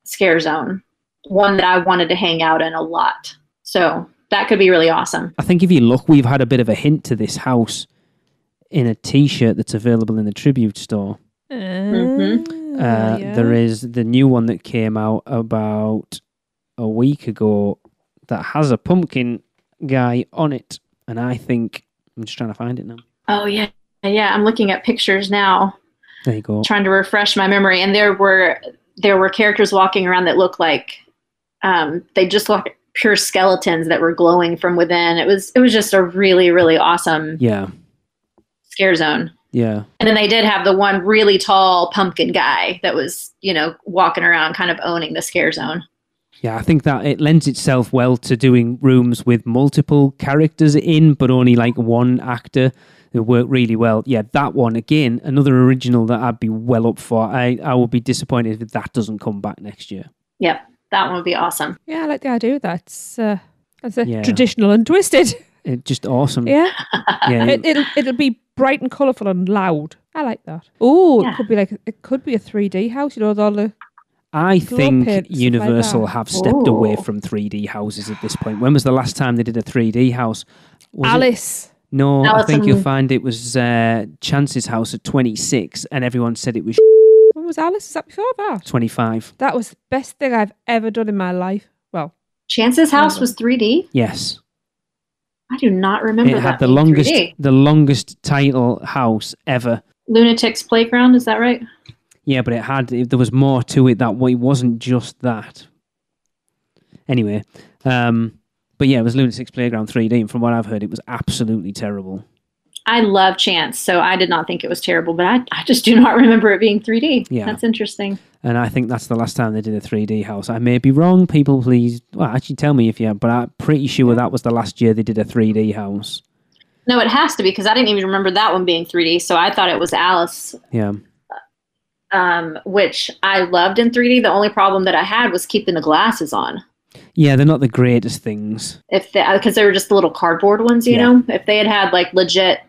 scare zone, one that I wanted to hang out in a lot. So that could be really awesome. I think if you look, we've had a bit of a hint to this house in a t-shirt that's available in the Tribute store. There is the new one that came out about a week ago that has a pumpkin guy on it, and I think I'm just trying to find it now. Oh yeah, I'm looking at pictures now. There you go. Trying to refresh my memory, and there were characters walking around that looked like they just looked like pure skeletons that were glowing from within. It was just a really, really awesome scare zone. Yeah. And then they did have the one really tall pumpkin guy that was, walking around kind of owning the scare zone. Yeah, I think that it lends itself well to doing rooms with multiple characters in, but only like one actor. It worked really well. Yeah, that one, again, another original that I'd be well up for. I would be disappointed if that doesn't come back next year. Yep, that one would be awesome. Yeah, I like the idea of that. That's traditional and twisted. It's just awesome. Yeah. It'll be bright and colourful and loud. I like that. Oh, it could be a 3D house, with all the I think Universal have stepped away from 3D houses at this point. When was the last time they did a 3D house? Alice. No, I think you'll find it was Chance's house at 26, and everyone said it was. When was Alice? Was that before that? 25. That was the best thing I've ever done in my life. Well, Chance's house was 3D? Yes. I do not remember that. It had the longest title house ever. Lunatic's Playground, is that right? Yeah, but there was more to it. That way, it wasn't just that. Anyway, but yeah, it was Lunatic's Playground 3D, and from what I've heard, it was absolutely terrible. I love Chance, so I did not think it was terrible, but I just do not remember it being 3D. Yeah. That's interesting. And I think that's the last time they did a 3D house. I may be wrong. People, please, actually tell me if you have, but I'm pretty sure that was the last year they did a 3D house. No, it has to be, because I didn't even remember that one being 3D, so I thought it was Alice. Yeah. Which I loved in 3D. The only problem that I had was keeping the glasses on. Yeah, they're not the greatest things. Because they were just the little cardboard ones, you know? If they had like legit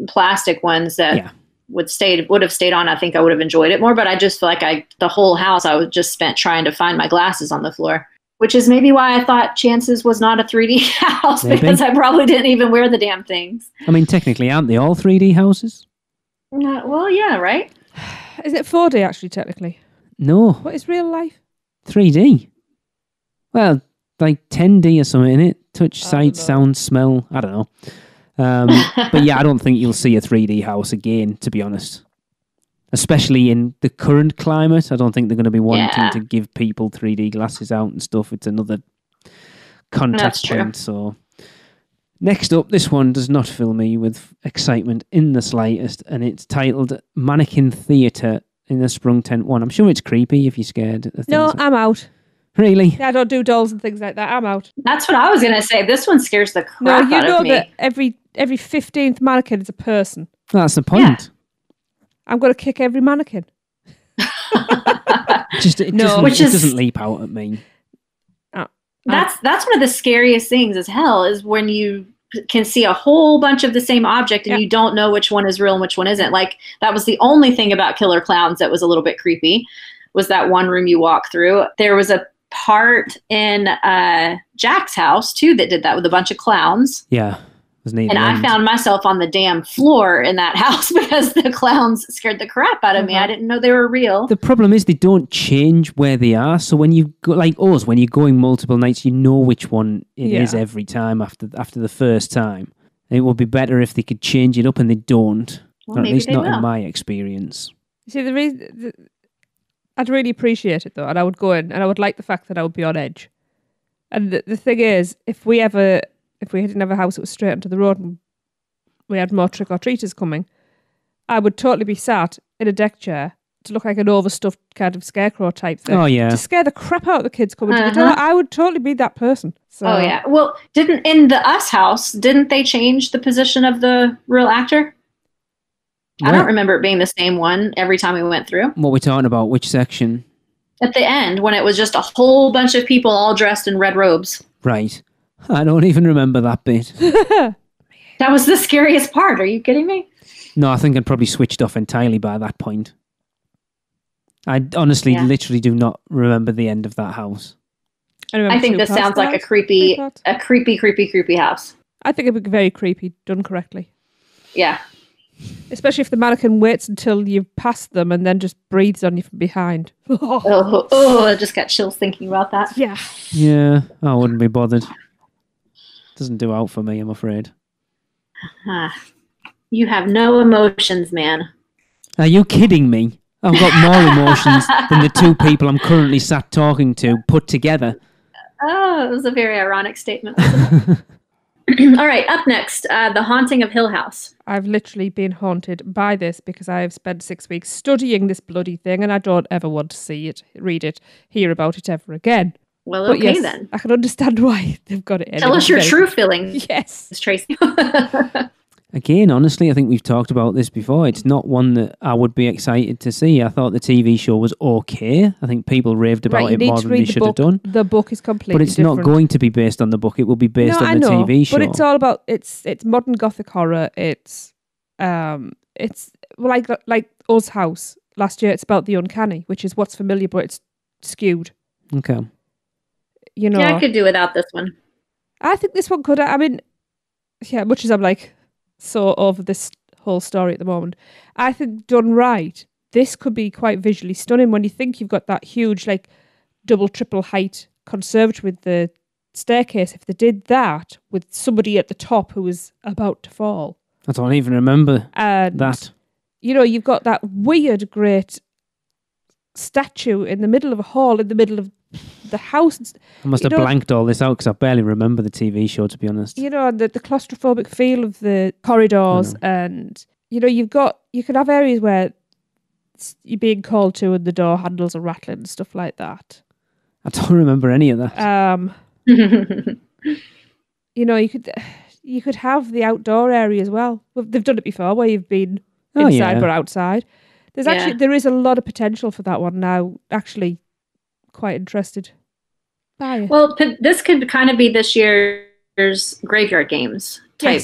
plastic ones that would have stayed on, I think I would have enjoyed it more. But I just feel like the whole house I was just spent trying to find my glasses on the floor. Which is maybe why I thought Chance's was not a 3D house, because I probably didn't even wear the damn things. I mean, technically, aren't they all 3D houses? Well, yeah, right? Is it 4D actually, technically? No. What is real life? 3D. Well, like 10D or something in it. Touch, sight, sound, smell. I don't know. But yeah, I don't think you'll see a 3D house again, to be honest. Especially in the current climate. I don't think they're going to be wanting to give people 3D glasses out and stuff. It's another contact point. So next up, this one does not fill me with excitement in the slightest, and it's titled Mannequin Theatre in the Sprung Tent 1. I'm sure it's creepy if you're scared. No, I'm out. Really? Yeah, I don't do dolls and things like that. I'm out. That's what I was going to say. This one scares the crap out of me. No, you know that every 15th mannequin is a person. Well, that's the point. Yeah. I'm going to kick every mannequin. It doesn't leap out at me. That's one of the scariest things as hell, is when you can see a whole bunch of the same object and you don't know which one is real and which one isn't. Like, that was the only thing about Killer Clowns that was a little bit creepy, was that one room you walk through. There was a part in Jack's house too that did that with a bunch of clowns. Yeah. And I found myself on the damn floor in that house because the clowns scared the crap out of me. I didn't know they were real. The problem is they don't change where they are. So when you go, like us, when you're going multiple nights, you know which one it is every time after the first time. It would be better if they could change it up, and they don't. Well, or at least not in my experience. See, the reason I'd really appreciate it though, and I would go in, and I would like the fact that I would be on edge. And the thing is, if we didn't have a house that was straight onto the road, and we had more trick-or-treaters coming, I would totally be sat in a deck chair to look like an overstuffed kind of scarecrow type thing. Oh, yeah. To scare the crap out of the kids coming to the door. I would totally be that person. So, Oh, yeah. Well, in the Us house, didn't they change the position of the real actor? I don't remember it being the same one every time we went through. What we're talking about, which section? At the end, when it was just a whole bunch of people all dressed in red robes. Right. I don't even remember that bit. That was the scariest part. Are you kidding me? No, I think I'd probably switched off entirely by that point. I honestly, literally do not remember the end of that house. I think this sounds like a creepy house. I think it'd be very creepy, done correctly. Yeah. Especially if the mannequin waits until you've passed them and then just breathes on you from behind. I just got chills thinking about that. Yeah. Yeah, I wouldn't be bothered. Doesn't do out for me, I'm afraid. You have no emotions, man. Are you kidding me? I've got more emotions than the two people I'm currently sat talking to put together. Oh, it was a very ironic statement, wasn't it? All right, up next, The Haunting of Hill House. I've literally been haunted by this because I have spent 6 weeks studying this bloody thing and I don't ever want to see it, read it, hear about it ever again. Well, But okay yes, then. I can understand why they've got it in. Tell us your true feelings, Yes. Tracy. Again, honestly, I think we've talked about this before. It's not one that I would be excited to see. I thought the TV show was okay. I think people raved about it more than they should have done. The book is completely But it's different. not going to be based on the book. It will be based on the TV show. But it's all about it's modern gothic horror. It's like Us House last year. It's about the uncanny, which is what's familiar, but it's skewed. Okay. You know, Yeah, I could do without this one. I think this one could. I mean, yeah, much as I'm like so over this whole story at the moment, I think done right, this could be quite visually stunning when you think you've got that huge, like, double, triple height conservatory with the staircase. If they did that with somebody at the top who was about to fall. I don't even remember And, that. you know, you've got that weird, great statue in the middle of a hall, in the middle of the house. I must have blanked all this out because I barely remember the TV show, to be honest. You know, the claustrophobic feel of the corridors, and you know, you can have areas where you're being called to and the door handles are rattling and stuff like that. I don't remember any of that. You know, you could have the outdoor area as well. They've done it before where you've been inside but outside. There is a lot of potential for that one now. Actually, quite interested by it. Well, this could kind of be this year's Graveyard Games type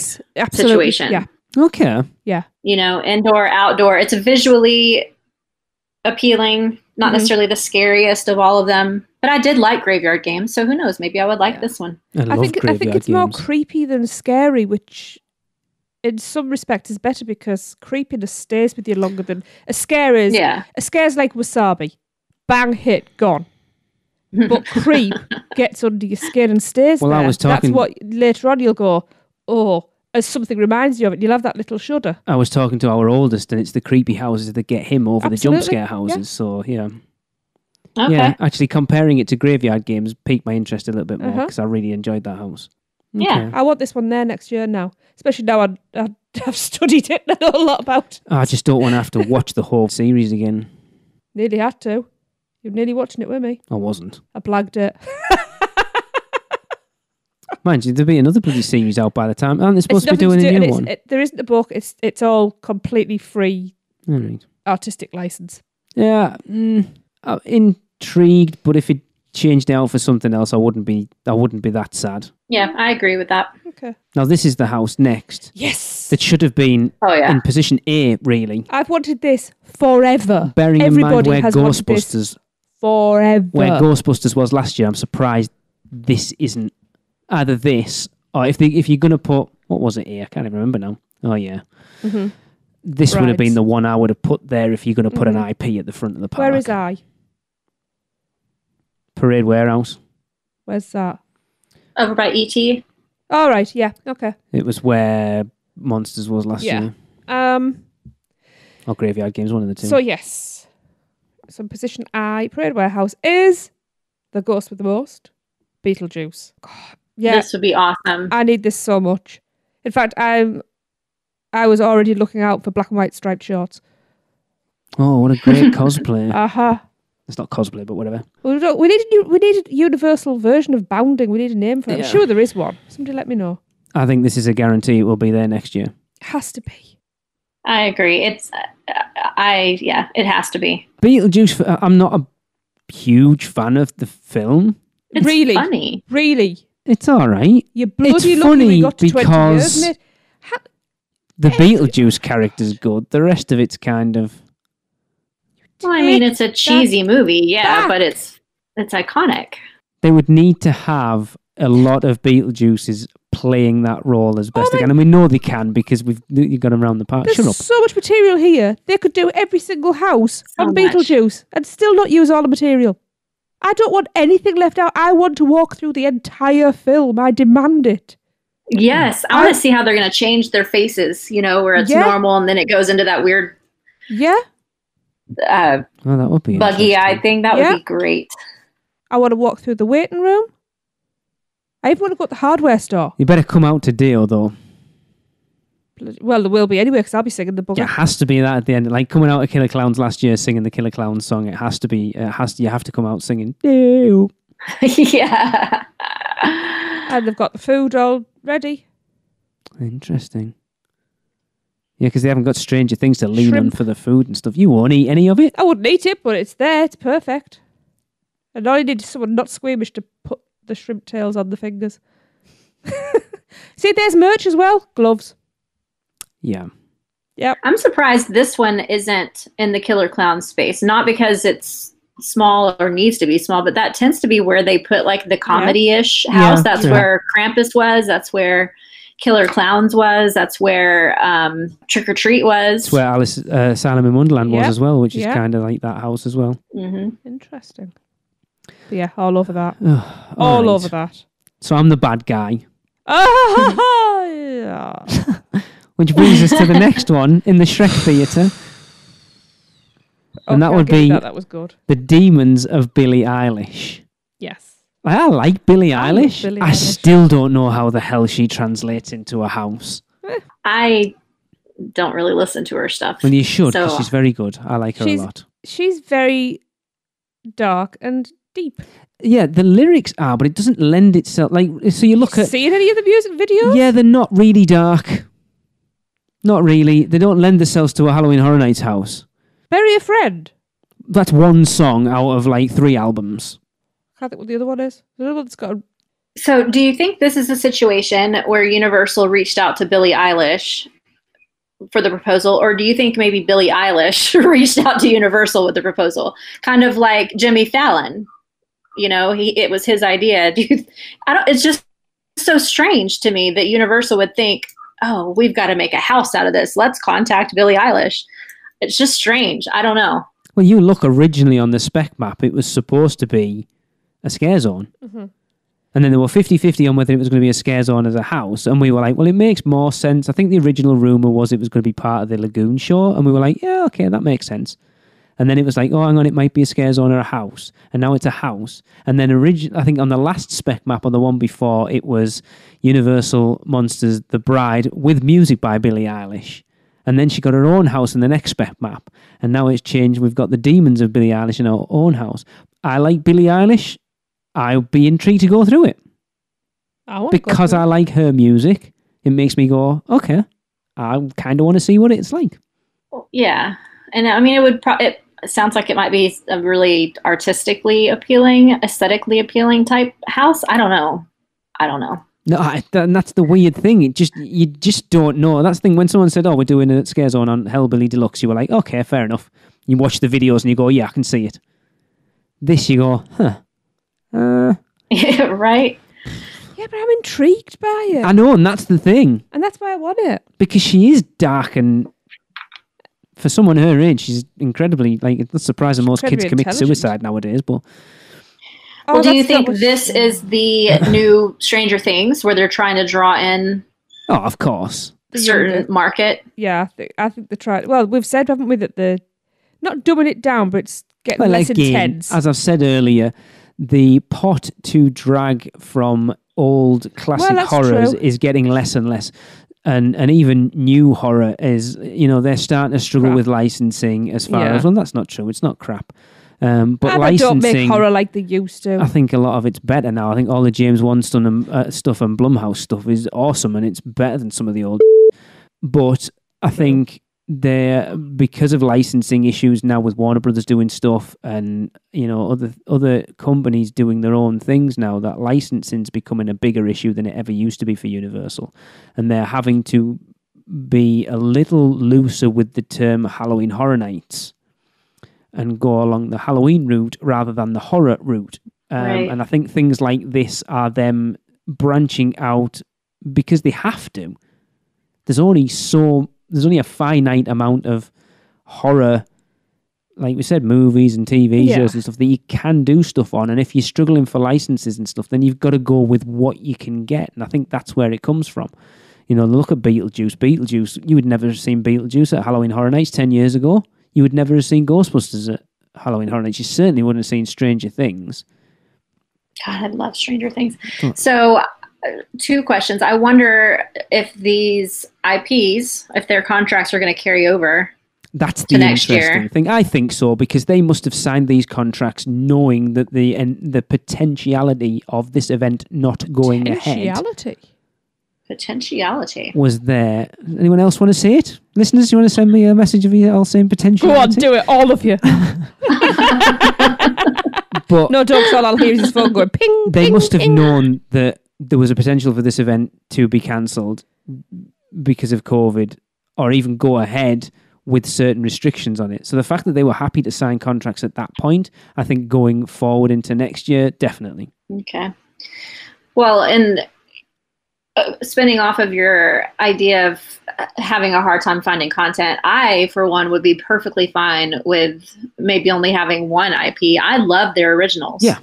situation. Yeah. Okay. Yeah. You know, indoor, outdoor. It's visually appealing, not necessarily the scariest of all of them. But I did like Graveyard Games, so who knows? Maybe I would like this one. I think it's more creepy than scary, which in some respects is better because creepiness stays with you longer than a scare is. Yeah. A scare's like wasabi. Bang, hit, gone. But creep gets under your skin and stays there. I was talking... That's what later on you'll go, oh, as something reminds you of it, you'll have that little shudder. I was talking to our oldest, and it's the creepy houses that get him over the jump scare houses. Yeah. So, yeah. Okay. Yeah, actually comparing it to Graveyard Games piqued my interest a little bit more because I really enjoyed that house. Okay. Yeah. I want this one there next year now, especially now I've studied it and I know a lot about it. I just don't want to have to watch the whole series again. Nearly had to. You're nearly watching it with me. I wasn't. I blagged it. Mind you, there'll be another bloody series out by the time. Aren't they supposed to be doing a new one? There isn't a book. It's all completely free right. artistic license. Yeah, intrigued, but if it changed out for something else, I wouldn't be that sad. Yeah, I agree with that. Okay. Now this is the house next. Yes. That should have been in position A, really. I've wanted this forever. Bearing in mind where Ghostbusters forever. Where Ghostbusters was last year, I'm surprised this isn't either this or if you're gonna put, what was it here? I can't even remember now. Oh yeah. Mm-hmm. This would have been the one I would have put there if you're going to put an IP at the front of the park. Where is I? Parade Warehouse. Where's that? Over by E.T. All right, yeah, okay. It was where Monsters was last year. Or Graveyard Games, one of the two. So yes. So position I, Parade Warehouse is the ghost with the most, Beetlejuice. God, yeah. This would be awesome. I need this so much. In fact, I'm I was already looking out for black and white striped shorts. Oh, what a great cosplay. Uh-huh. It's not cosplay, but whatever. Well, we need a universal version of bounding. We need a name for it. I'm sure there is one. Somebody let me know. I think this is a guarantee it will be there next year. Has to be. I agree. It has to be. Beetlejuice, I'm not a huge fan of the film. It's really funny. Really? It's all right. You're bloody It's lucky funny we got to 20 years, because mate. the Beetlejuice character's good. The rest of it's kind of... Well, I mean, it's a cheesy movie, yeah, back. but it's iconic. They would need to have a lot of Beetlejuices playing that role as best they can. And we know they can because you got them around the park. There's Shut up. so much material here. They could do every single house So on much. Beetlejuice and still not use all the material. I don't want anything left out. I want to walk through the entire film. I demand it. Yes, I want to see how they're going to change their faces, where it's normal and then it goes into that weird Yeah. Oh, that would be buggy eye interesting. thing. That would be great. I want to walk through the waiting room. I even want to go to the hardware store. You better come out to Dio, though. Well, there will be anyway, because I'll be singing the bugger. It has to be that at the end. Like coming out of Killer Clowns last year singing the Killer Clowns song. It has to be, you have to come out singing Dio. Yeah. And they've got the food all ready. Interesting. Yeah, because they haven't got Stranger Things to lean on Shrimp. for the food and stuff. You won't eat any of it. I wouldn't eat it, but it's there. It's perfect. And all you need is someone not squeamish to put the shrimp tails on the fingers. See, there's merch as well. Gloves. Yeah. Yep. I'm surprised this one isn't in the Killer Clown space. Not because it's small or needs to be small, but that tends to be where they put like the comedy-ish house. Yeah, That's sure. where Krampus was. That's where Killer Clowns was. That's where Trick or Treat was. That's where Alice Asylum in Wonderland was Yep. as well, which is Yep. kind of like that house as well. Mm-hmm. Interesting. But yeah, all over that. All right. Over that. So I'm the bad guy. Oh, yeah. Which brings us to the next one in the Shrek Theatre. And that Okay, would I'll give you be that was good. The Demons of Billie Eilish. Yes. I like Billie I love Eilish. Billie I Eilish. still don't know how the hell she translates into a house. I don't really listen to her stuff. Well, you should, because So- she's very good. I like her a lot. She's very dark and deep. Yeah, the lyrics are, but it doesn't lend itself. Like, so you look at... Seen any of the music videos? Yeah, they're not really dark. Not really. They don't lend themselves to a Halloween Horror Nights house. Bury a Friend. That's one song out of like 3 albums. I can't think what the other one is. The other one's got a... So do you think this is a situation where Universal reached out to Billie Eilish for the proposal, or do you think maybe Billie Eilish reached out to Universal with the proposal? Kind of like Jimmy Fallon. It was his idea. It's just so strange to me that Universal would think, oh, we've got to make a house out of this. Let's contact Billie Eilish. It's just strange. I don't know. Well, you look originally on the spec map, it was supposed to be a scare zone. Mm-hmm. And then they were 50-50 on whether it was going to be a scare zone as a house. And we were like, well, it makes more sense. I think the original rumour was it was going to be part of the Lagoon show. And we were like, yeah, okay, that makes sense. And then it was like, oh, hang on, it might be a scare zone or a house. And now it's a house. And then I think on the last spec map, on the one before, it was Universal Monsters The Bride with music by Billie Eilish. And then she got her own house in the next spec map. And now it's changed. We've got the Demons of Billie Eilish in our own house. I like Billie Eilish. I'll be intrigued to go through it. Because I like her music. It makes me go, okay, I kind of want to see what it's like. Yeah. And I mean, it sounds like it might be a really artistically appealing, aesthetically appealing type house. I don't know. No, and that's the weird thing. You just don't know. That's the thing. When someone said, "Oh, we're doing a scare zone on Hellbilly Deluxe," you were like, "Okay, fair enough." You watch the videos and you go, "Yeah, I can see it." This, you go, "Huh." Right? Yeah, but I'm intrigued by it. I know, and that's the thing. And that's why I want it. Because she is dark, and for someone her age, she's incredibly, like, it's not surprising most kids Incredibly commit suicide nowadays, but... Well, do you think this is the new Stranger Things where they're trying to draw in Oh, of course. a certain market? Yeah, I think they tried. Well, we've said, haven't we, that they're not dumbing it down, but it's getting less intense. As I've said earlier, the pot to drag from old classic that's horrors true. is getting less and less. And even new horror is, they're starting to struggle with licensing as far as, well, that's not true. It's not crap. But licensing, don't make horror like they used to. I think a lot of it's better now. I think all the James Wan stuff and Blumhouse stuff is awesome, and it's better than some of the old. But I think because of licensing issues now with Warner Brothers doing stuff and other companies doing their own things now, that licensing's becoming a bigger issue than it ever used to be for Universal, and they're having to be a little looser with the term Halloween Horror Nights and go along the Halloween route rather than the horror route. Right. And I think things like this are them branching out because they have to. There's only a finite amount of horror, like we said, movies and TV shows and stuff that you can do stuff on. And if you're struggling for licenses and stuff, then you've got to go with what you can get. And I think that's where it comes from. Look at Beetlejuice. Beetlejuice, you would never have seen Beetlejuice at Halloween Horror Nights 10 years ago. You would never have seen Ghostbusters at Halloween Horror Nights. You certainly wouldn't have seen Stranger Things. God, I love Stranger Things. So, 2 questions. I wonder if these IPs, if their contracts are going to carry over. That's the interesting thing. I think so, because they must have signed these contracts knowing that the potentiality of this event not going ahead potentiality was there. Anyone else want to say it? Listeners, you want to send me a message of you all saying potentiality? Go on, do it, all of you. But no jokes, all I'll hear is his phone going ping. They ping, must have ping. known that there was a potential for this event to be cancelled because of COVID, or even go ahead with certain restrictions on it. So the fact that they were happy to sign contracts at that point, I think going forward into next year, definitely. Okay. Well, and spinning off of your idea of having a hard time finding content, I, for one, would be perfectly fine with maybe only having one IP. I love their originals. Yeah.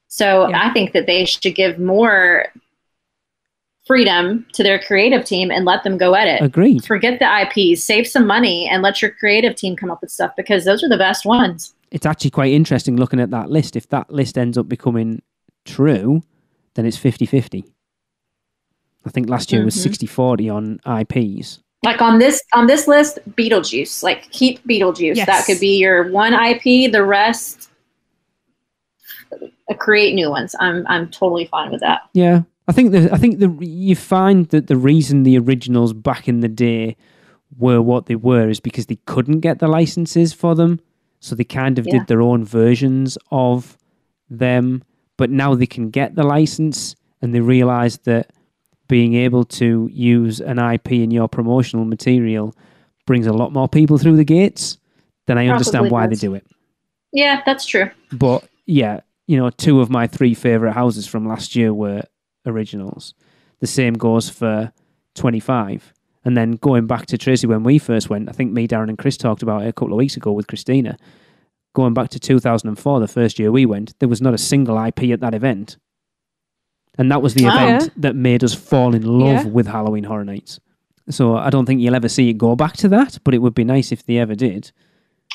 So I think that they should give more freedom to their creative team and let them go at it. Agreed. Forget the IPs, save some money, and let your creative team come up with stuff, because those are the best ones. It's actually quite interesting looking at that list. If that list ends up becoming true, then it's 50-50. I think last year was 60-40 on IPs. Like on this list, Beetlejuice. Like, keep Beetlejuice. Yes. That could be your one IP. The rest, create new ones. I'm totally fine with that. Yeah, I think you find that the reason the originals back in the day were what they were is because they couldn't get the licenses for them, so they kind of did their own versions of them. But now they can get the license, and they realised that being able to use an IP in your promotional material brings a lot more people through the gates. Then I understand why they do it. Yeah, that's true. But yeah, 2 of my 3 favourite houses from last year were originals. The same goes for 25. And then going back to Tracy, when we first went, I think me, Darren and Chris talked about it a couple of weeks ago with Christina. Going back to 2004, the first year we went, there was not a single IP at that event. And that was the event that made us fall in love with Halloween Horror Nights. So I don't think you'll ever see it go back to that, but it would be nice if they ever did.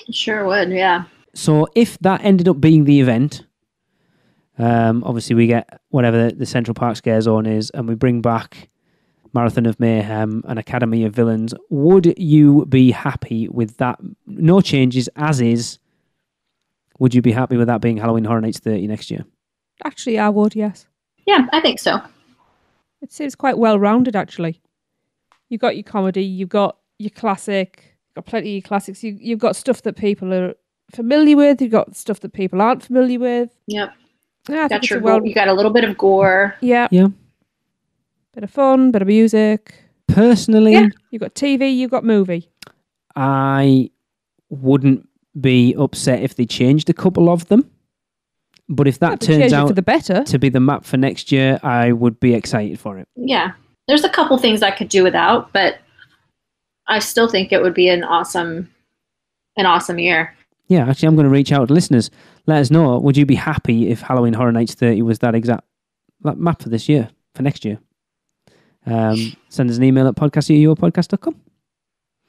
Sure would, yeah. So if that ended up being the event, obviously we get whatever the Central Park Scare Zone is, and we bring back Marathon of Mayhem and Academy of Villains. Would you be happy with that? No changes, as is. Would you be happy with that being Halloween Horror Nights 30 next year? Actually, I would, yes. Yeah, I think so. It seems quite well-rounded, actually. You've got your comedy, you've got your classic, you've got plenty of your classics. You've got stuff that people are familiar with, you've got stuff that people aren't familiar with. Yep. Yeah, you got a little bit of gore. Yeah. Yeah. Bit of fun, bit of music. Personally, You've got TV, you've got movie. I wouldn't be upset if they changed a couple of them. But if that turns out for the better to be the map for next year, I would be excited for it. Yeah. There's a couple things I could do without, but I still think it would be an awesome year. Yeah, actually, I'm going to reach out to listeners. Let us know, would you be happy if Halloween Horror Nights 30 was that map for this year, for next year? Send us an email at podcast@uopodcast.com.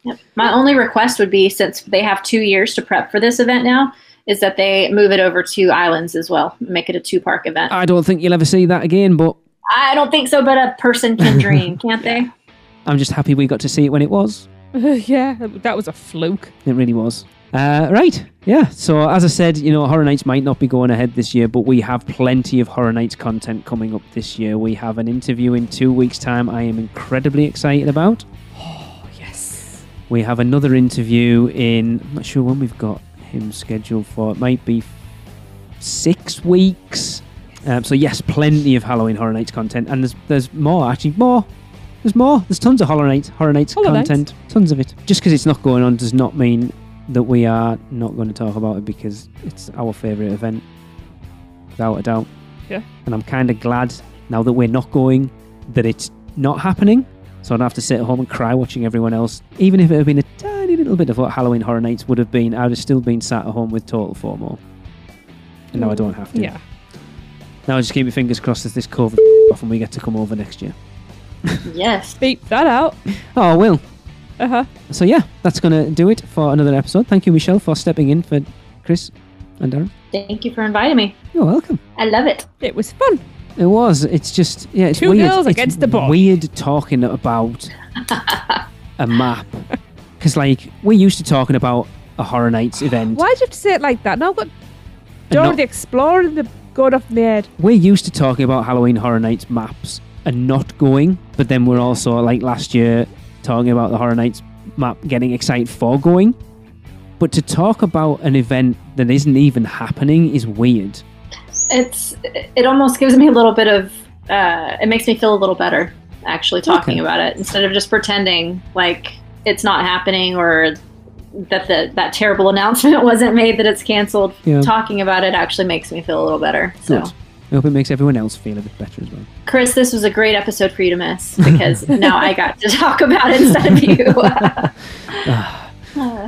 Yep. My only request would be, since they have 2 years to prep for this event now, is that they move it over to islands as well, make it a 2-park event. I don't think you'll ever see that again, but... I don't think so, but a person can dream, can't they? I'm just happy we got to see it when it was. Yeah, that was a fluke. It really was. Right, yeah. So as I said, Horror Nights might not be going ahead this year, but we have plenty of Horror Nights content coming up this year. We have an interview in 2 weeks' time I am incredibly excited about. Oh, yes. We have another interview in, I'm not sure when we've got him scheduled for. It might be 6 weeks. So yes, plenty of Halloween Horror Nights content. And there's more, actually. There's more. There's tons of Horror Nights content. Tons of it. Just because it's not going on does not mean that we are not going to talk about it, because it's our favourite event, without a doubt. Yeah. And I'm kind of glad, now that we're not going, that it's not happening, so I don't have to sit at home and cry watching everyone else. Even if it had been a tiny little bit of what Halloween Horror Nights would have been, I would have still been sat at home with total FOMO. And now I don't have to. Yeah. Now I just keep my fingers crossed that this COVID off and we get to come over next year. Yes. Beep that out. Oh, I will. Uh-huh. So yeah, that's going to do it for another episode. Thank you, Michelle, for stepping in for Chris and Darren. Thank you for inviting me. You're welcome. I love it. It was fun. It was. It's just, yeah, it's Two weird. girls against the board. Weird talking about a map. Because, we're used to talking about a Horror Nights event. Why'd you have to say it like that? Now I've got Dora the Explorer and the going off my head. We're used to talking about Halloween Horror Nights maps and not going, but then we're also, last year, talking about the Horror Nights map, getting excited for going. But to talk about an event that isn't even happening is weird. It almost gives me a little bit of, it makes me feel a little better, actually, talking about it, instead of just pretending like it's not happening or that that terrible announcement wasn't made that it's canceled. Yeah. Talking about it actually makes me feel a little better. So. Good. I hope it makes everyone else feel a bit better as well. Chris, this was a great episode for you to miss, because now I got to talk about it instead of you.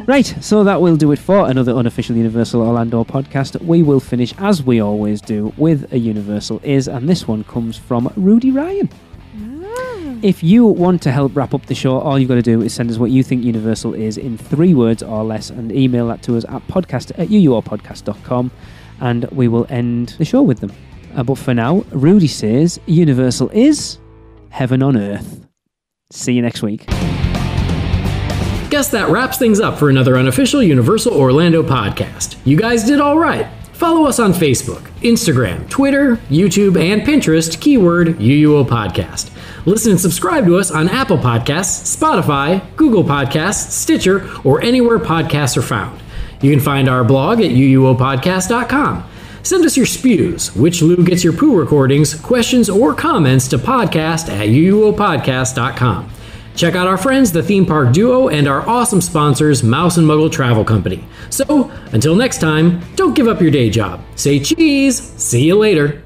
Right, so that will do it for another Unofficial Universal Orlando podcast. We will finish, as we always do, with a Universal Is, and this one comes from Rudy Ryan. If you want to help wrap up the show, all you've got to do is send us what you think Universal is in 3 words or less, and email that to us at podcast@uuopodcast.com, and we will end the show with them. But for now, Rudy says, Universal is heaven on earth. See you next week. Guess that wraps things up for another Unofficial Universal Orlando podcast. You guys did all right. Follow us on Facebook, Instagram, Twitter, YouTube, and Pinterest, keyword UUO Podcast. Listen and subscribe to us on Apple Podcasts, Spotify, Google Podcasts, Stitcher, or anywhere podcasts are found. You can find our blog at uuopodcast.com. Send us your spews, which Lou gets your poo recordings, questions, or comments to podcast@uuopodcast.com. Check out our friends, the Theme Park Duo, and our awesome sponsors, Mouse and Muggle Travel Company. So, until next time, don't give up your day job. Say cheese! See you later!